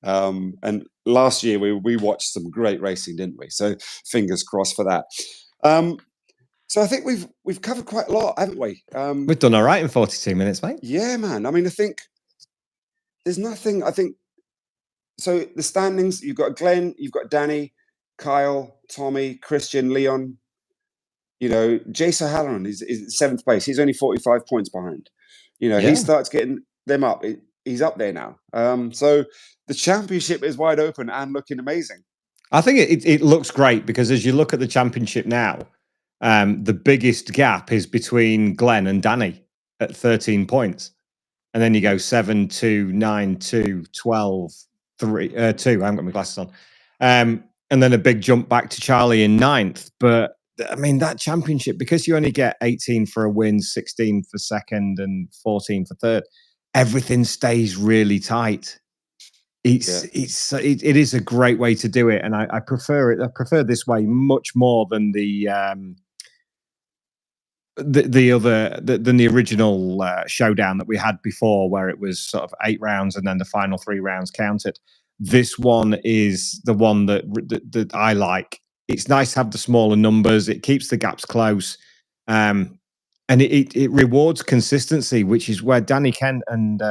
And last year we watched some great racing, didn't we? So fingers crossed for that. So I think we've covered quite a lot, haven't we? We've done all right in 42 minutes, mate. Yeah, man. I mean, I think there's nothing. I think so. The standings: you've got Glenn, you've got Danny, Kyle, Tommy, Christian, Leon. You know, Jason Halloran is 7th place. He's only 45 points behind. You know, he starts getting them up. He's up there now. So the championship is wide open and looking amazing. I think it looks great because as you look at the championship now, the biggest gap is between Glenn and Danny at 13 points. And then you go 7, 2, 9, 2, 12, 3, 2. I haven't got my glasses on. And then a big jump back to Charlie in 9th. But I mean, that championship, because you only get 18 for a win, 16 for second, and 14 for third, everything stays really tight. It is a great way to do it, and I prefer it. I prefer this way much more than the original showdown that we had before, where it was sort of 8 rounds and then the final 3 rounds counted. This one is the one that I like. It's nice to have the smaller numbers. It keeps the gaps close, and it rewards consistency, which is where Danny Kent and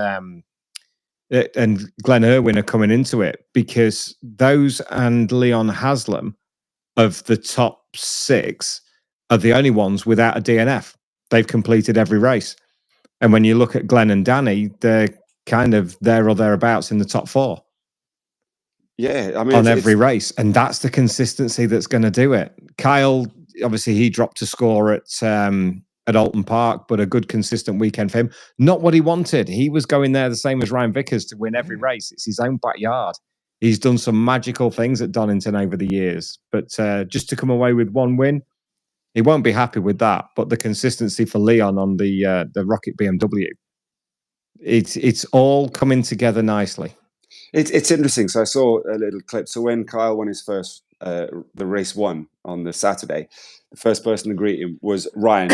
Glenn Irwin are coming into it, because those and Leon Haslam of the top 6 are the only ones without a DNF. They've completed every race. And when you look at Glenn and Danny, they're kind of there or thereabouts in the top 4. Yeah, I mean, on every race. And that's the consistency that's going to do it. Kyle, obviously, he dropped a score at Oulton Park, but a good, consistent weekend for him. Not what he wanted. He was going there the same as Ryan Vickers to win every race. It's his own backyard. He's done some magical things at Donington over the years, but just to come away with 1 win, he won't be happy with that. But the consistency for Leon on the Rocket BMW, it's all coming together nicely. It's interesting. So I saw a little clip. So when Kyle won his first, the race 1 on the Saturday, the first person to greet him was Ryan.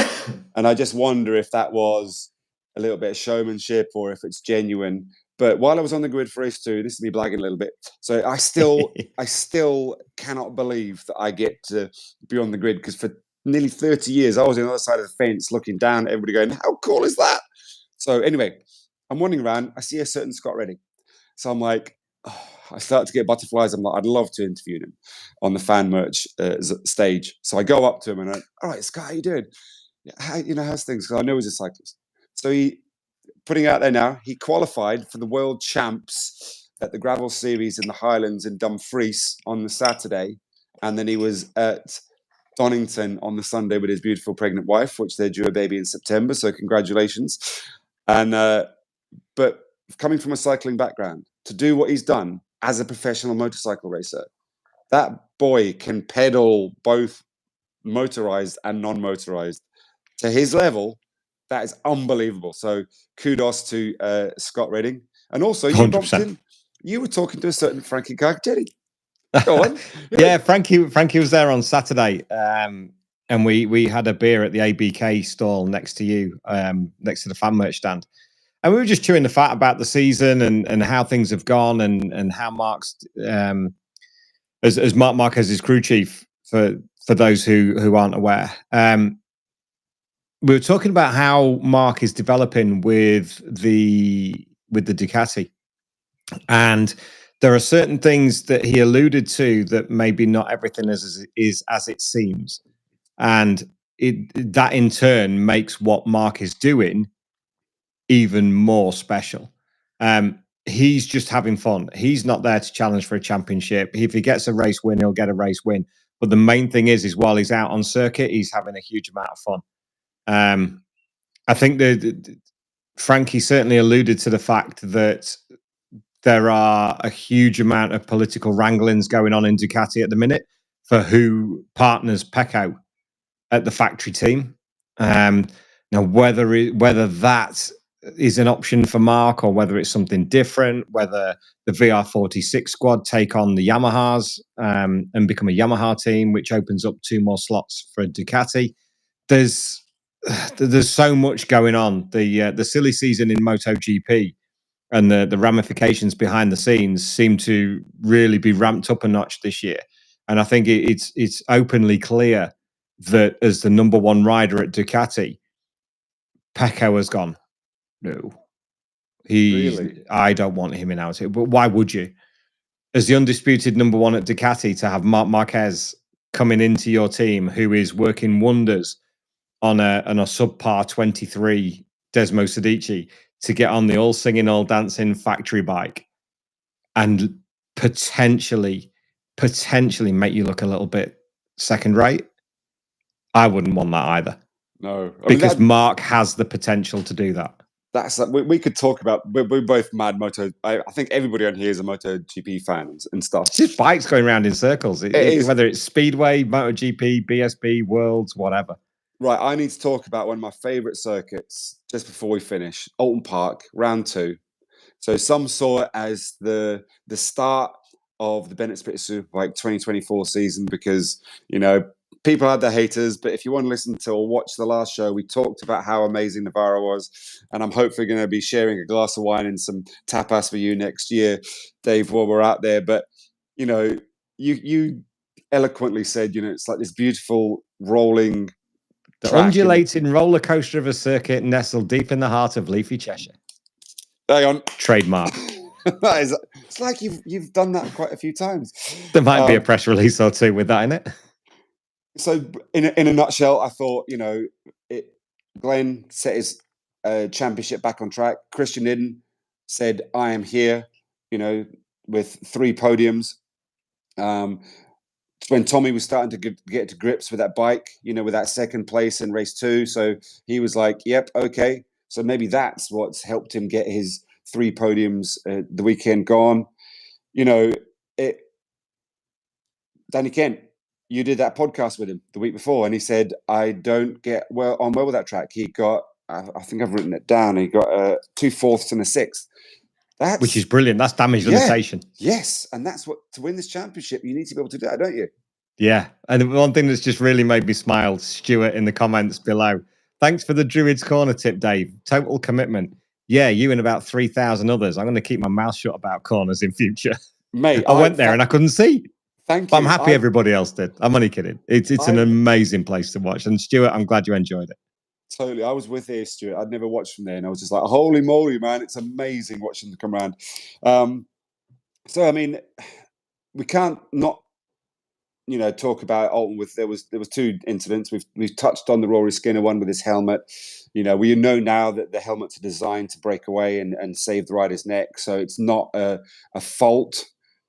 And I just wonder if that was a little bit of showmanship or if it's genuine. But while I was on the grid for race 2, this is me blagging a little bit. So I still cannot believe that I get to be on the grid, because for nearly 30 years, I was on the other side of the fence looking down at everybody going, how cool is that? So anyway, I'm wandering around. I see a certain Scott Redding. So I'm like, I start to get butterflies. I'm like, I'd love to interview him on the fan merch stage. So I go up to him and I'm, all right, Scott, how you doing? How's things? Because I know he's a cyclist. So he, putting out there now, he qualified for the world champs at the gravel series in the Highlands in Dumfries on the Saturday. And then he was at Donington on the Sunday with his beautiful pregnant wife, which they're due a baby in September. So congratulations. And, but coming from a cycling background, to do what he's done as a professional motorcycle racer, that boy can pedal both motorized and non-motorized to his level. That is unbelievable. So kudos to Scott Redding. And also, you bumped in, you were talking to a certain Frankie Carcachetti. Go on. Yeah, Frankie was there on Saturday. And we had a beer at the ABK stall next to you, next to the fan merch stand. And we were just chewing the fat about the season and how things have gone and how Mark's as Mark Marquez's crew chief for those who aren't aware. We were talking about how Mark is developing with the Ducati, and there are certain things that he alluded to that maybe not everything is as it seems, and that in turn makes what Mark is doing even more special. He's just having fun. He's not there to challenge for a championship. If he gets a race win, he'll get a race win. But the main thing is while he's out on circuit, he's having a huge amount of fun. I think Frankie certainly alluded to the fact that there are a huge amount of political wranglings going on in Ducati at the minute for who partners Pecco at the factory team. Now, whether that is an option for Mark or whether it's something different, whether the VR46 squad take on the Yamahas and become a Yamaha team, which opens up 2 more slots for Ducati. There's so much going on. The silly season in MotoGP and the ramifications behind the scenes seem to really be ramped up a notch this year. And I think it's openly clear that as the number 1 rider at Ducati, Pecco has gone, no. Really? I don't want him in our team. But why would you? As the undisputed number 1 at Ducati, to have Marc Marquez coming into your team, who is working wonders on a subpar 23 Desmo Sedici, to get on the all singing, all dancing factory bike and potentially make you look a little bit second rate. I wouldn't want that either. No, because Mark has the potential to do that. That's we could talk about. We're both mad moto. I think everybody on here is a MotoGP fan and stuff. It's just bikes going around in circles. Whether it's Speedway, MotoGP, BSB, Worlds, whatever. Right, I need to talk about one of my favourite circuits just before we finish. Oulton Park, round 2. So some saw it as the start of the Bennett Spitter Superbike 2024 season because, people had their haters. But if you want to listen to or watch the last show, we talked about how amazing Navarro was. And I'm hopefully going to be sharing a glass of wine and some tapas for you next year, Dave, while we're out there. But, you eloquently said, it's like this beautiful rolling... The undulating roller coaster of a circuit nestled deep in the heart of leafy Cheshire. Hang on. Trademark. It's like you've done that quite a few times. There might be a press release or 2 with that in it. So in a nutshell, I thought, Glenn set his championship back on track. Christian Iddon said, I am here, with 3 podiums. When Tommy was starting to get to grips with that bike, with that second place in race 2. So he was like, yep, okay. So maybe that's what's helped him get his 3 podiums the weekend gone. Danny Kent, you did that podcast with him the week before, and he said, I don't get on well with that track. He got, I think I've written it down, he got 2 fourths and a 6th. Which is brilliant. That's damage limitation. Yes. And that's what, to win this championship, you need to be able to do that, don't you? Yeah. And one thing that's just really made me smile, Stuart in the comments below. Thanks for the Druids Corner tip, Dave. Total commitment. Yeah, you and about 3,000 others. I'm going to keep my mouth shut about corners in future. Mate, I went there and I couldn't see. Thank But you. I'm happy everybody else did. I'm only kidding. It's an amazing place to watch. And Stuart, I'm glad you enjoyed it. Totally. I was with you, Stuart. I'd never watched from there, and I was just like, holy moly, man, it's amazing watching them come around. So I mean, we can't not talk about Oulton. With there was two incidents. We've touched on the Rory Skinner one with his helmet. We know now that the helmets are designed to break away and save the rider's neck, so it's not a fault.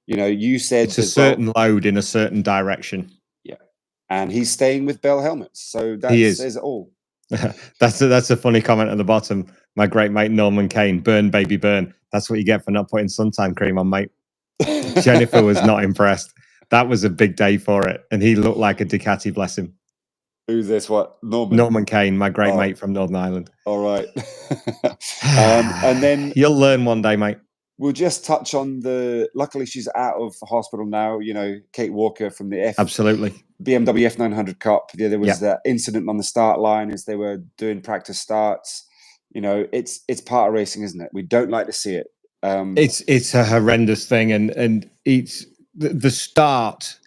You said it's a certain load in a certain direction. Yeah, and he's staying with Bell helmets, so that says it all. That's a funny comment at the bottom. My great mate Norman Kane, burn baby burn. That's what you get for not putting suntan cream on, mate. Jennifer was not impressed. That was a big day for it, and he looked like a Ducati, bless him. Who's this? What? Norman Kane, my great mate from Northern Ireland. All right. And then you'll learn one day, mate. We'll just touch on luckily she's out of hospital now, Kate Walker from the Absolutely. BMW F900 Cup. There was that incident on the start line as they were doing practice starts. It's part of racing, isn't it? We don't like to see it. It's a horrendous thing, and it's the start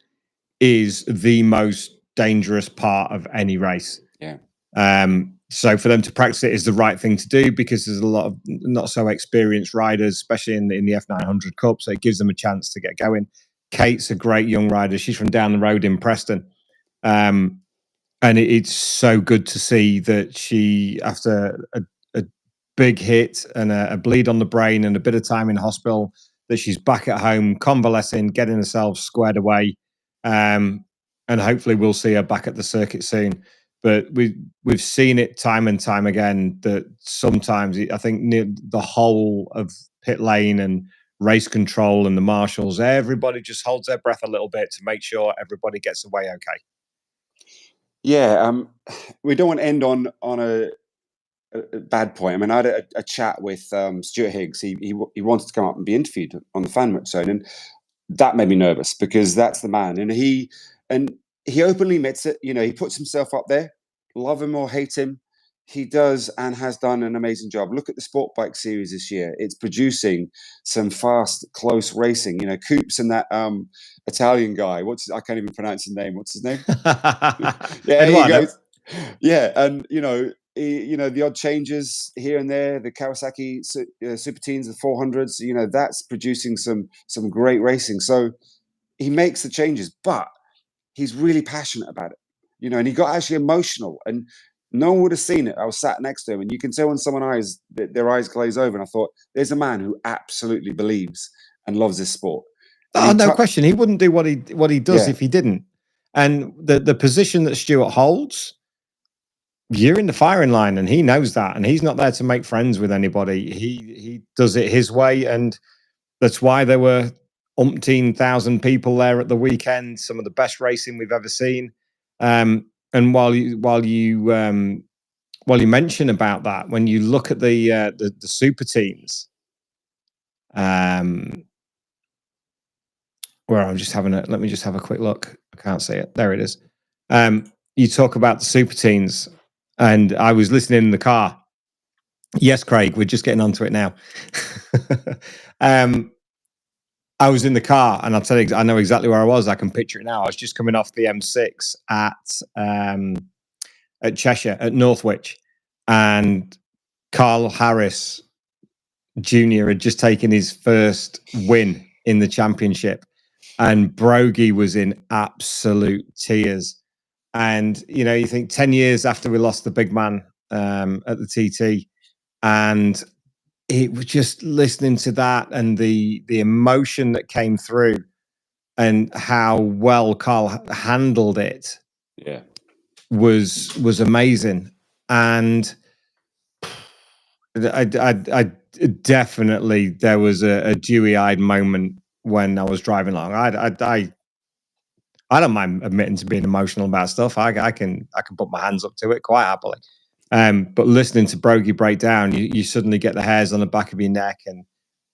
is the most dangerous part of any race. Yeah. So for them to practice it is the right thing to do, because there's a lot of not so experienced riders, especially in the F900 Cup. So it gives them a chance to get going. Kate's a great young rider. She's from down the road in Preston. And it's so good to see that she, after a big hit and a bleed on the brain and a bit of time in hospital, that she's back at home, convalescing, getting herself squared away. And hopefully we'll see her back at the circuit soon. But we've seen it time and time again that sometimes I think the whole of pit lane and race control and the marshals, everybody just holds their breath a little bit to make sure everybody gets away okay. Yeah, we don't want to end on a bad point. I mean, I had a chat with Stuart Higgs. He wanted to come up and be interviewed on the Fan Zone, and that made me nervous because that's the man, and he openly admits it. He puts himself up there. Love him or hate him, he does and has done an amazing job. Look at the Sport Bike Series this year. It's producing some fast, close racing. Coops and that Italian guy. I can't even pronounce his name. What's his name? Yeah, he goes. Yeah, and the odd changes here and there. The Kawasaki Super Teens, the 400s. That's producing some great racing. So he makes the changes, but he's really passionate about it, and he got actually emotional, and no one would have seen it. I was sat next to him, and you can tell when their eyes glaze over, and I thought, there's a man who absolutely believes and loves this sport. And no question. He wouldn't do what he does if he didn't. And the position that Stuart holds, you're in the firing line, and he knows that, and he's not there to make friends with anybody. He does it his way, and that's why there were umpteen thousand people there at the weekend. Some of the best racing we've ever seen. And while you mention about that, when you look at the super teams, where I'm just having let me just have a quick look. I can't see it. There it is. You talk about the super teams, and I was listening in the car. Yes, Craig, we're just getting onto it now. I was in the car, and I'll tell you, I know exactly where I was. I can picture it now. I was just coming off the M6 at Cheshire, at Northwich, and Carl Harris Jr. had just taken his first win in the championship, and Brogy was in absolute tears. And, you think 10 years after we lost the big man at the TT, and it was just listening to that and the emotion that came through and how well Carl handled it. Yeah, was amazing. And I definitely, there was a dewy-eyed moment when I was driving along. I don't mind admitting to being emotional about stuff. I can put my hands up to it quite happily. But listening to Brogy break down, you suddenly get the hairs on the back of your neck,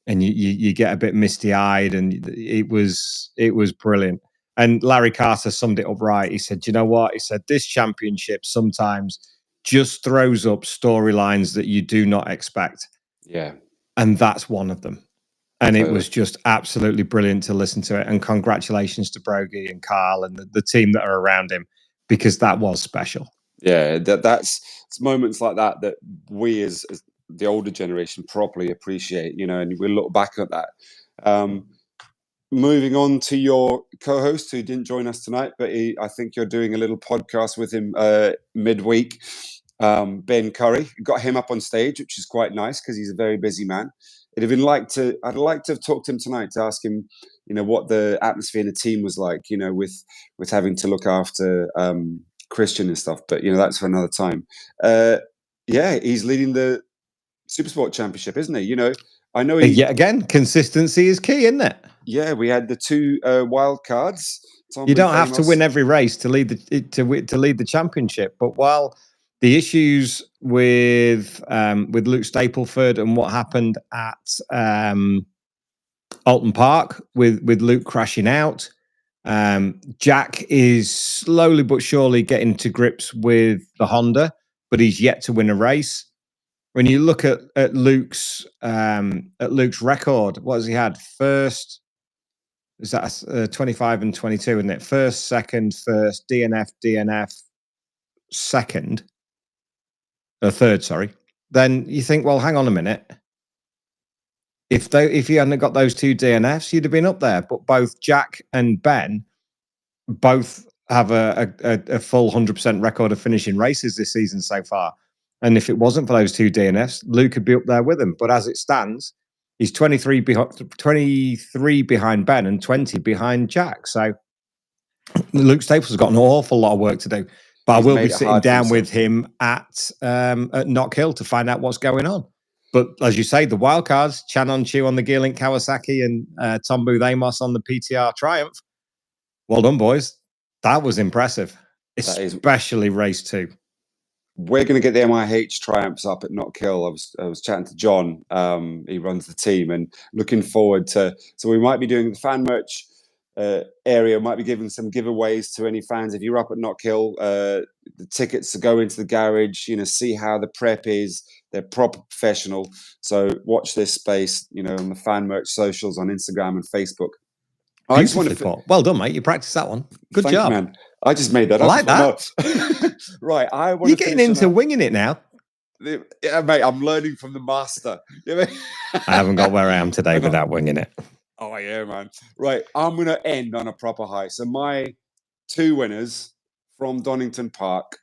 and you get a bit misty-eyed, and it was brilliant. And Larry Carter summed it up right. He said, "You know what?" He said, "This championship sometimes just throws up storylines that you do not expect." Yeah, and that's one of them. And it was just absolutely brilliant to listen to it. And congratulations to Brogy and Carl and the team that are around him, because that was special. Yeah, that's it's moments like that that we as the older generation properly appreciate, and we look back at that. Moving on to your co-host who didn't join us tonight, but I think you're doing a little podcast with him midweek. Ben Curry, got him up on stage, which is quite nice because he's a very busy man. I'd like to have talked to him tonight to ask him, what the atmosphere in the team was like, with having to look after Christian and stuff. But that's for another time. Yeah, he's leading the Supersport Championship, isn't he? I know he. Yet again, consistency is key, isn't it? Yeah, we had the 2 wild cards. You don't have to win every race to lead the championship. But while the issues with Luke Stapleford and what happened at Oulton Park with Luke crashing out, Jack is slowly but surely getting to grips with the Honda, but he's yet to win a race. When you look at Luke's record, what has he had? First, is that 25 and 22, isn't it? First, second, first, DNF, second, third, sorry. Then you think, well, hang on a minute. If you hadn't got those 2 DNFs, you'd have been up there. But both Jack and Ben both have a full 100% record of finishing races this season so far. And if it wasn't for those 2 DNFs, Luke could be up there with him. But as it stands, he's 23 behind Ben and 20 behind Jack. So Luke Staples has got an awful lot of work to do. But I will be sitting down with him at Knock Hill to find out what's going on. But as you say, the wildcards, Chanon Chu on the Gearlink Kawasaki and Tom Booth Amos on the PTR Triumph. Well done, boys. That was impressive, especially race 2. We're going to get the MIH Triumphs up at Knock Hill. I was chatting to John. He runs the team, and looking forward to. So we might be doing the fan merch area. Might be giving some giveaways to any fans. If you're up at Knock Hill, the tickets to go into the garage. See how the prep is. They're proper professional. So watch this space. On the fan merch socials on Instagram and Facebook. I just want to. Well done, mate. You practiced that one. Good job, man. I just made that up. I like that. Right. You're getting into winging it now. Yeah, mate. I'm learning from the master. I haven't got where I am today without winging it. Oh, yeah, man. Right. I'm going to end on a proper high. So my 2 winners from Donington Park,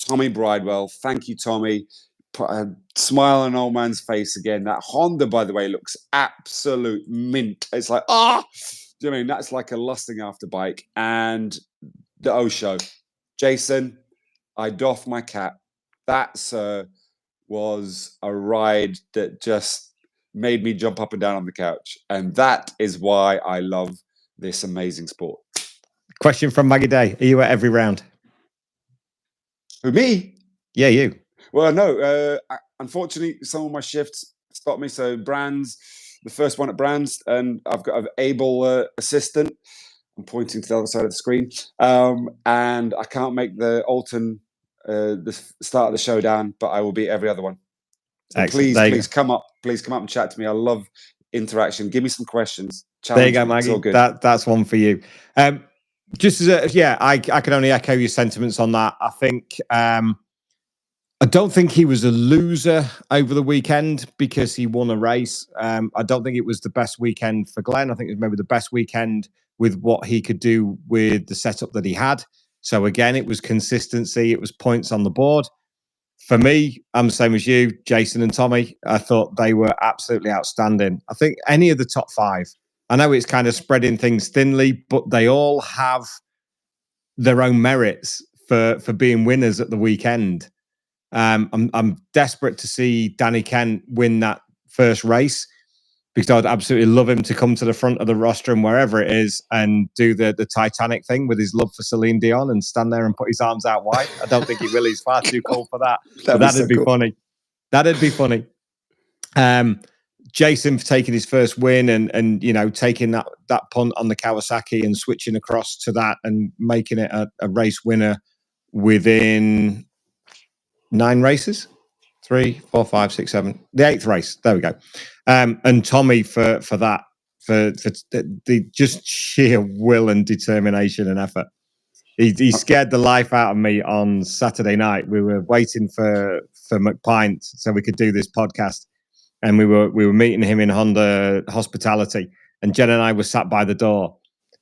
Tommy Bridewell. Thank you, Tommy. Put a smile on an old man's face again. That Honda, by the way, looks absolute mint. It's like, do you know what I mean? That's like a lusting after bike. And the O Show. Jason, I doff my cap. That, sir, was a ride that just made me jump up and down on the couch. And that is why I love this amazing sport. Question from Maggie Day. Are you at every round? Who, me? Yeah, you. Well, no. Unfortunately, some of my shifts stopped me. So Brands, the first one at Brands, and I've got an able assistant. I'm pointing to the other side of the screen. And I can't make the Oulton, the start of the showdown, but I will be every other one. So please come up. Please come up and chat to me. I love interaction. Give me some questions. There you go, Maggie. That's one for you. Just as I can only echo your sentiments on that. I think I don't think he was a loser over the weekend because he won a race. I don't think it was the best weekend for Glenn. I think it was maybe the best weekend with what he could do with the setup that he had. So again, it was consistency. It was points on the board. For me, I'm the same as you, Jason and Tommy. I thought they were absolutely outstanding. I think any of the top 5, I know it's kind of spreading things thinly, but they all have their own merits for being winners at the weekend. I'm desperate to see Danny Kent win that first race because I'd absolutely love him to come to the front of the rostrum, wherever it is, and do the Titanic thing with his love for Celine Dion and stand there and put his arms out wide. I don't think he will. He's far too cool for that. That'd be funny. That'd be funny. Jason for taking his first win and taking that punt on the Kawasaki and switching across to that and making it a race winner within 9 races. 3, 4, 5, 6, 7. The 8th race. There we go. And Tommy for that, for the just sheer will and determination and effort. He scared the life out of me on Saturday night. We were waiting for McPint so we could do this podcast, and we were meeting him in Honda Hospitality, and Jen and I were sat by the door,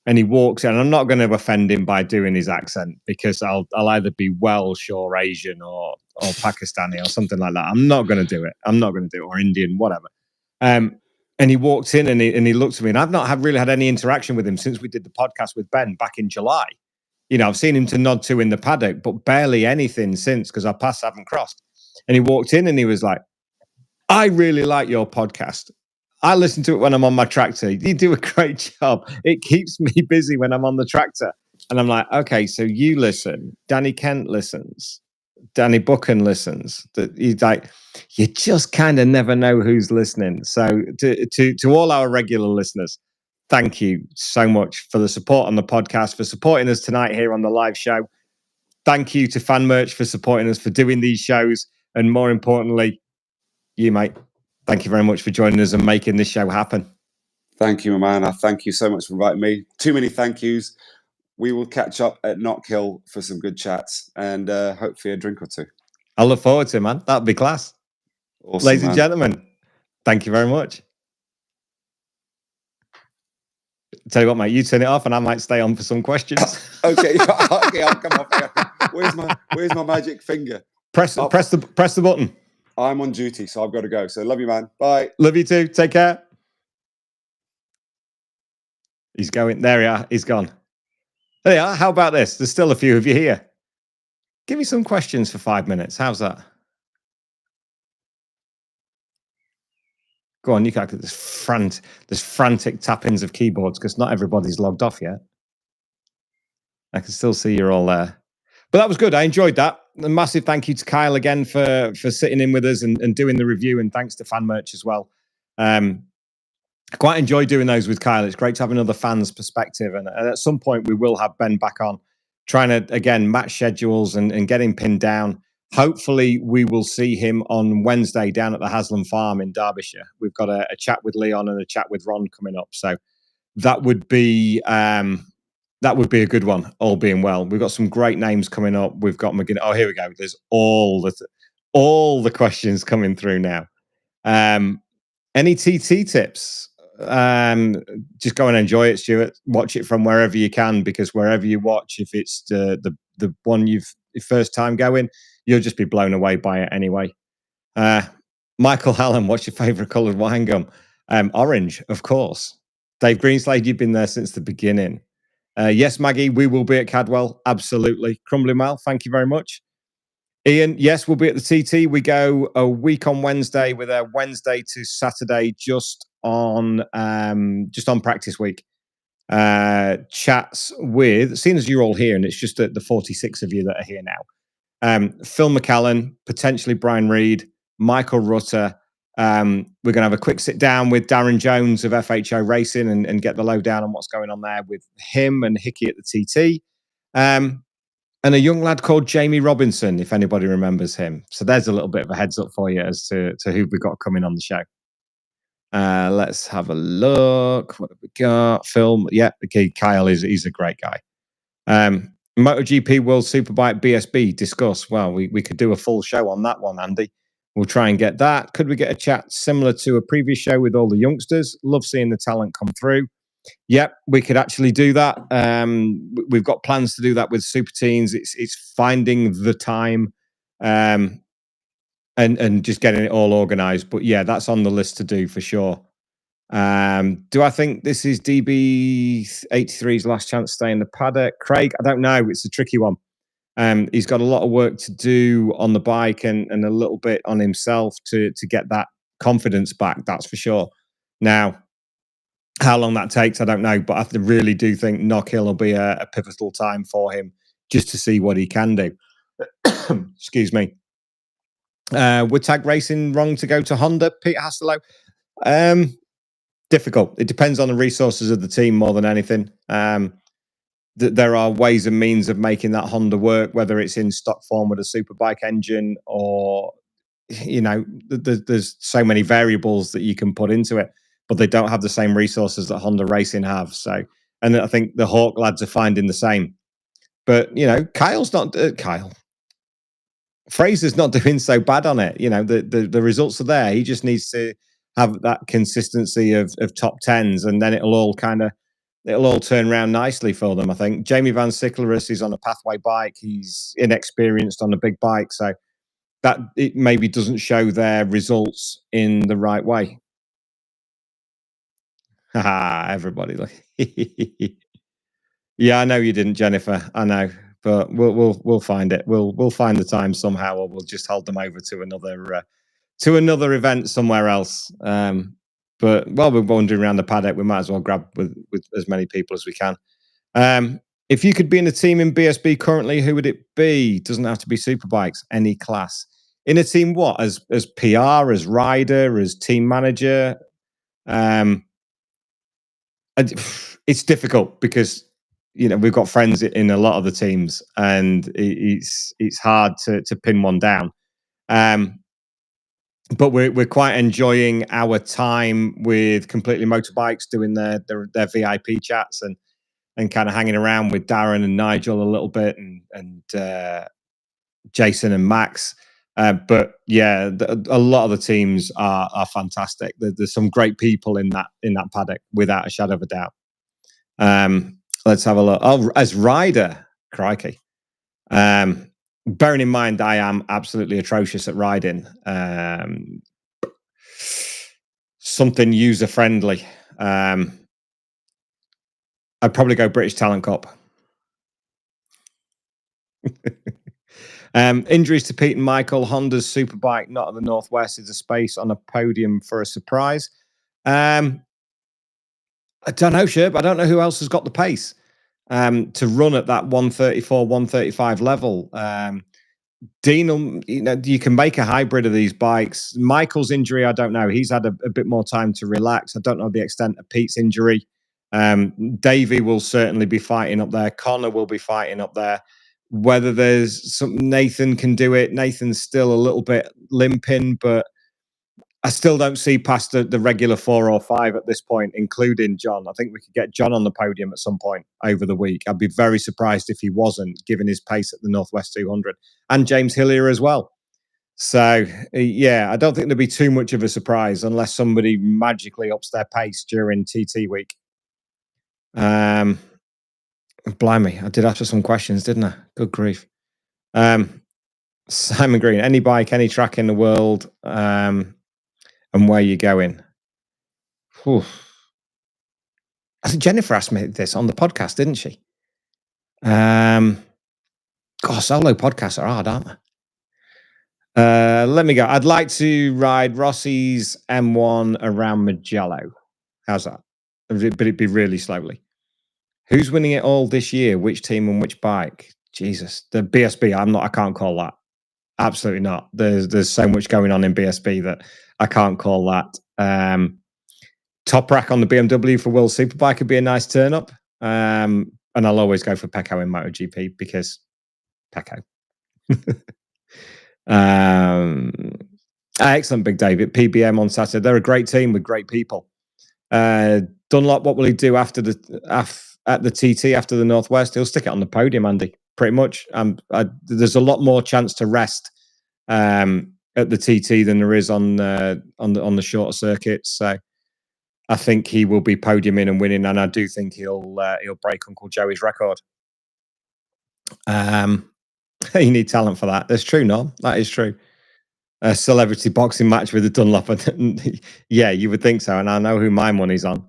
and he walks in, and I'm not going to offend him by doing his accent, because I'll either be Welsh or Asian or Pakistani or something like that. I'm not going to do it. Or Indian, whatever. And he walked in and he looked at me, and I've not really had any interaction with him since we did the podcast with Ben back in July. You know, I've seen him to nod to in the paddock, but barely anything since, because our paths haven't crossed. And he walked in and he was like, I really like your podcast. I listen to it when I'm on my tractor. You do a great job. It keeps me busy when I'm on the tractor. And I'm like, okay, so you listen. Danny Kent listens. Danny Buchan listens. He's like, you just kind of never know who's listening. So to all our regular listeners, thank you so much for the support on the podcast, for supporting us tonight here on the live show. Thank you to Fan Merch for supporting us, for doing these shows. And more importantly, you, mate, thank you very much for joining us and making this show happen. Thank you, my man. I thank you so much for inviting me. Too many thank yous. We will catch up at Knockhill for some good chats and hopefully a drink or two. I look forward to it, man. That'd be class. Awesome, ladies and gentlemen, thank you very much. Tell you what, mate, you turn it off and I might stay on for some questions. Okay, I'll come off here. Where's my magic finger? Press the button. I'm on duty, so I've got to go. So love you, man. Bye. Love you too. Take care. He's going. There we are. He's gone. There you are. How about this? There's still a few of you here. Give me some questions for 5 minutes. How's that? Go on, you can. There's frantic tappings of keyboards because not everybody's logged off yet. I can still see you're all there. But that was good. I enjoyed that. A massive thank you to Kyle again for sitting in with us and doing the review, and thanks to Fan Merch as well. I quite enjoy doing those with Kyle. It's great to have another fan's perspective, and at some point we will have Ben back on, trying to again match schedules and get him pinned down. Hopefully we will see him on Wednesday down at the Haslam farm in Derbyshire. We've got a chat with Leon and a chat with Ron coming up, so that would be a good one, all being well. We've got some great names coming up. We've got McGinn. Oh, here we go. There's all the questions coming through now. Any TT tips? Just go and enjoy it, Stuart. Watch it from wherever you can, because wherever you watch, if it's the one your first time going, you'll just be blown away by it anyway. Michael Hallam, what's your favourite coloured wine gum? Orange, of course. Dave Greenslade, you've been there since the beginning. Yes, Maggie, we will be at Cadwell. Absolutely. Crumbly Mal, thank you very much. Ian, yes, we'll be at the TT. We go a week on Wednesday with a Wednesday to Saturday just on practice week. Chats with, seeing as you're all here, and it's just the 46 of you that are here now. Phil McCallan, potentially Brian Reed, Michael Rutter. We're going to have a quick sit down with Darren Jones of FHO Racing and get the lowdown on what's going on there with him and Hickey at the TT. And a young lad called Jamie Robinson, if anybody remembers him. So there's a little bit of a heads up for you as to who we've got coming on the show. Let's have a look. What have we got? Phil. Yeah, okay. Kyle he's a great guy. MotoGP World Superbike BSB discuss. Well, we could do a full show on that one, Andy. We'll try and get that. Could we get a chat similar to a previous show with all the youngsters? Love seeing the talent come through. Yep, we could actually do that. We've got plans to do that with Super Teens. It's finding the time and just getting it all organised. But yeah, that's on the list to do for sure. Do I think this is DB83's last chance to stay in the paddock? Craig, I don't know. It's a tricky one. He's got a lot of work to do on the bike and a little bit on himself to get that confidence back, that's for sure. Now, how long that takes, I don't know, but I really do think Knockhill will be a pivotal time for him just to see what he can do. Excuse me. Would Tag Racing wrong to go to Honda, Peter Hastelow? Difficult. It depends on the resources of the team more than anything. There are ways and means of making that Honda work, whether it's in stock form with a superbike engine or there's so many variables that you can put into it, but they don't have the same resources that Honda Racing have. So, and I think the Hawk lads are finding the same. But Kyle Fraser's not doing so bad on it. The results are there. He just needs to have that consistency of top tens, and then it'll all turn around nicely for them. I think Jamie Van Sicklerus is on a pathway bike. He's inexperienced on a big bike, so that it maybe doesn't show their results in the right way. Everybody. Yeah, I know you didn't, Jennifer. I know, but we'll find it. We'll find the time somehow, or we'll just hold them over to another event somewhere else. But while we're wandering around the paddock, we might as well grab with as many people as we can. If you could be in a team in BSB currently, who would it be? Doesn't have to be superbikes, any class. In a team, what? As PR, as rider, as team manager? It's difficult because we've got friends in a lot of the teams, and it's hard to pin one down. But we're quite enjoying our time with Completely Motorbikes, doing their VIP chats and kind of hanging around with Darren and Nigel a little bit, and Jason and Max. But yeah, a lot of the teams are fantastic. There's some great people in that paddock, without a shadow of a doubt. Let's have a look. Oh, as rider, crikey. Bearing in mind, I am absolutely atrocious at riding. Something user friendly. I'd probably go British Talent Cup. Injuries to Pete and Michael. Honda's Superbike not at the Northwest. Is a space on a podium for a surprise. I don't know, Sherb. I don't know who else has got the pace to run at that 134, 135 level. Dean, you can make a hybrid of these bikes. Michael's injury, I don't know. He's had a bit more time to relax. I don't know the extent of Pete's injury. Davey will certainly be fighting up there. Connor will be fighting up there. Whether there's something Nathan can do it. Nathan's still a little bit limping, but I still don't see past the regular 4 or 5 at this point, including John. I think we could get John on the podium at some point over the week. I'd be very surprised if he wasn't, given his pace at the Northwest 200. And James Hillier as well. So, yeah, I don't think there'd be too much of a surprise unless somebody magically ups their pace during TT week. Blimey, I did answer some questions, didn't I? Good grief. Simon Green, any bike, any track in the world, and where you're going? Whew. I think Jennifer asked me this on the podcast, didn't she? God, solo podcasts are hard, aren't they? Let me go. I'd like to ride Rossi's M1 around Mugello. How's that? But it'd be really slowly. Who's winning it all this year? Which team and which bike? Jesus, the BSB. I can't call that. Absolutely not. There's so much going on in BSB that I can't call that. Top rack on the BMW for World Superbike would be a nice turn up. And I'll always go for Pecco in MotoGP because Pecco. Excellent, Big David. PBM on Saturday. They're a great team with great people. Dunlop, what will he do after at the TT after the Northwest? He'll stick it on the podium, Andy. Pretty much. There's a lot more chance to rest at the TT than there is on the shorter circuits. So I think he will be podiuming and winning, and I do think he'll break Uncle Joey's record. You need talent for that. That's true, no? That is true. A celebrity boxing match with a Dunlop. Yeah, you would think so, and I know who my money's on.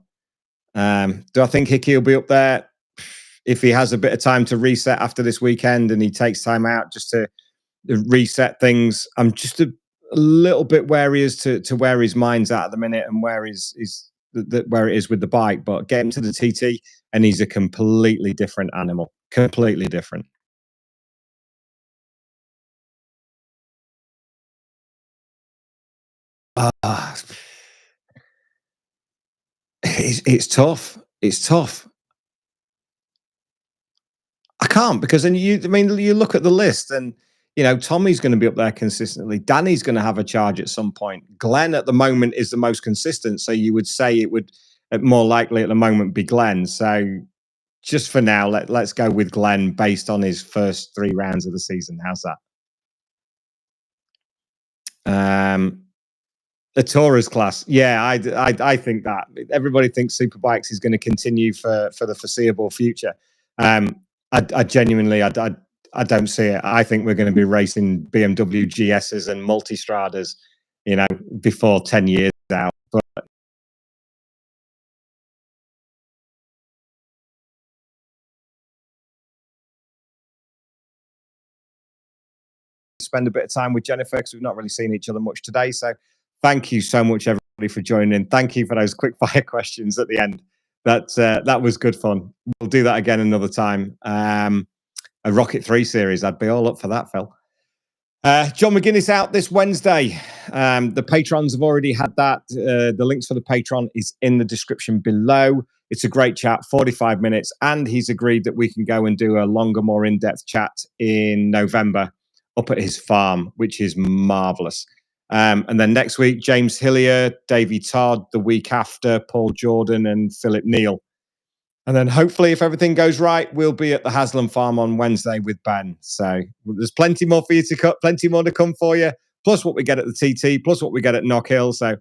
Do I think Hickey will be up there? If he has a bit of time to reset after this weekend and he takes time out just to reset things, I'm just a little bit wary as to where his mind's at the minute and where it is with the bike. But get him to the TT and he's a completely different animal. Completely different. It's tough. It's tough. I can't, because then you look at the list and you know, Tommy's going to be up there consistently. Danny's going to have a charge at some point. Glenn at the moment is the most consistent. So you would say it would more likely at the moment be Glenn. So just for now, let's go with Glenn based on his first 3 rounds of the season. How's that? The Taurus class. Yeah, I think that everybody thinks Superbikes is going to continue for the foreseeable future. I genuinely, I don't see it. I think we're going to be racing BMW GSs and Multistradas, you know, before 10 years out. But spend a bit of time with Jennifer because we've not really seen each other much today. So thank you so much, everybody, for joining in. Thank you for those quick fire questions at the end. That was good fun. We'll do that again another time. A Rocket 3 series, I'd be all up for that, Phil. John McGuinness out this Wednesday. The patrons have already had that. The links for the patron is in the description below. It's a great chat, 45 minutes, and he's agreed that we can go and do a longer, more in-depth chat in November up at his farm, which is marvelous. And then next week, James Hillier, Davey Todd, the week after, Paul Jordan and Philip Neal. And then hopefully, if everything goes right, we'll be at the Haslam farm on Wednesday with Ben. So there's plenty more for you to cut, plenty more to come for you, plus what we get at the TT, plus what we get at Knock Hill. So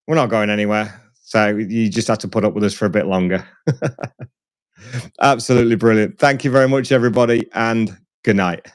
we're not going anywhere. So you just have to put up with us for a bit longer. Absolutely brilliant. Thank you very much, everybody, and good night.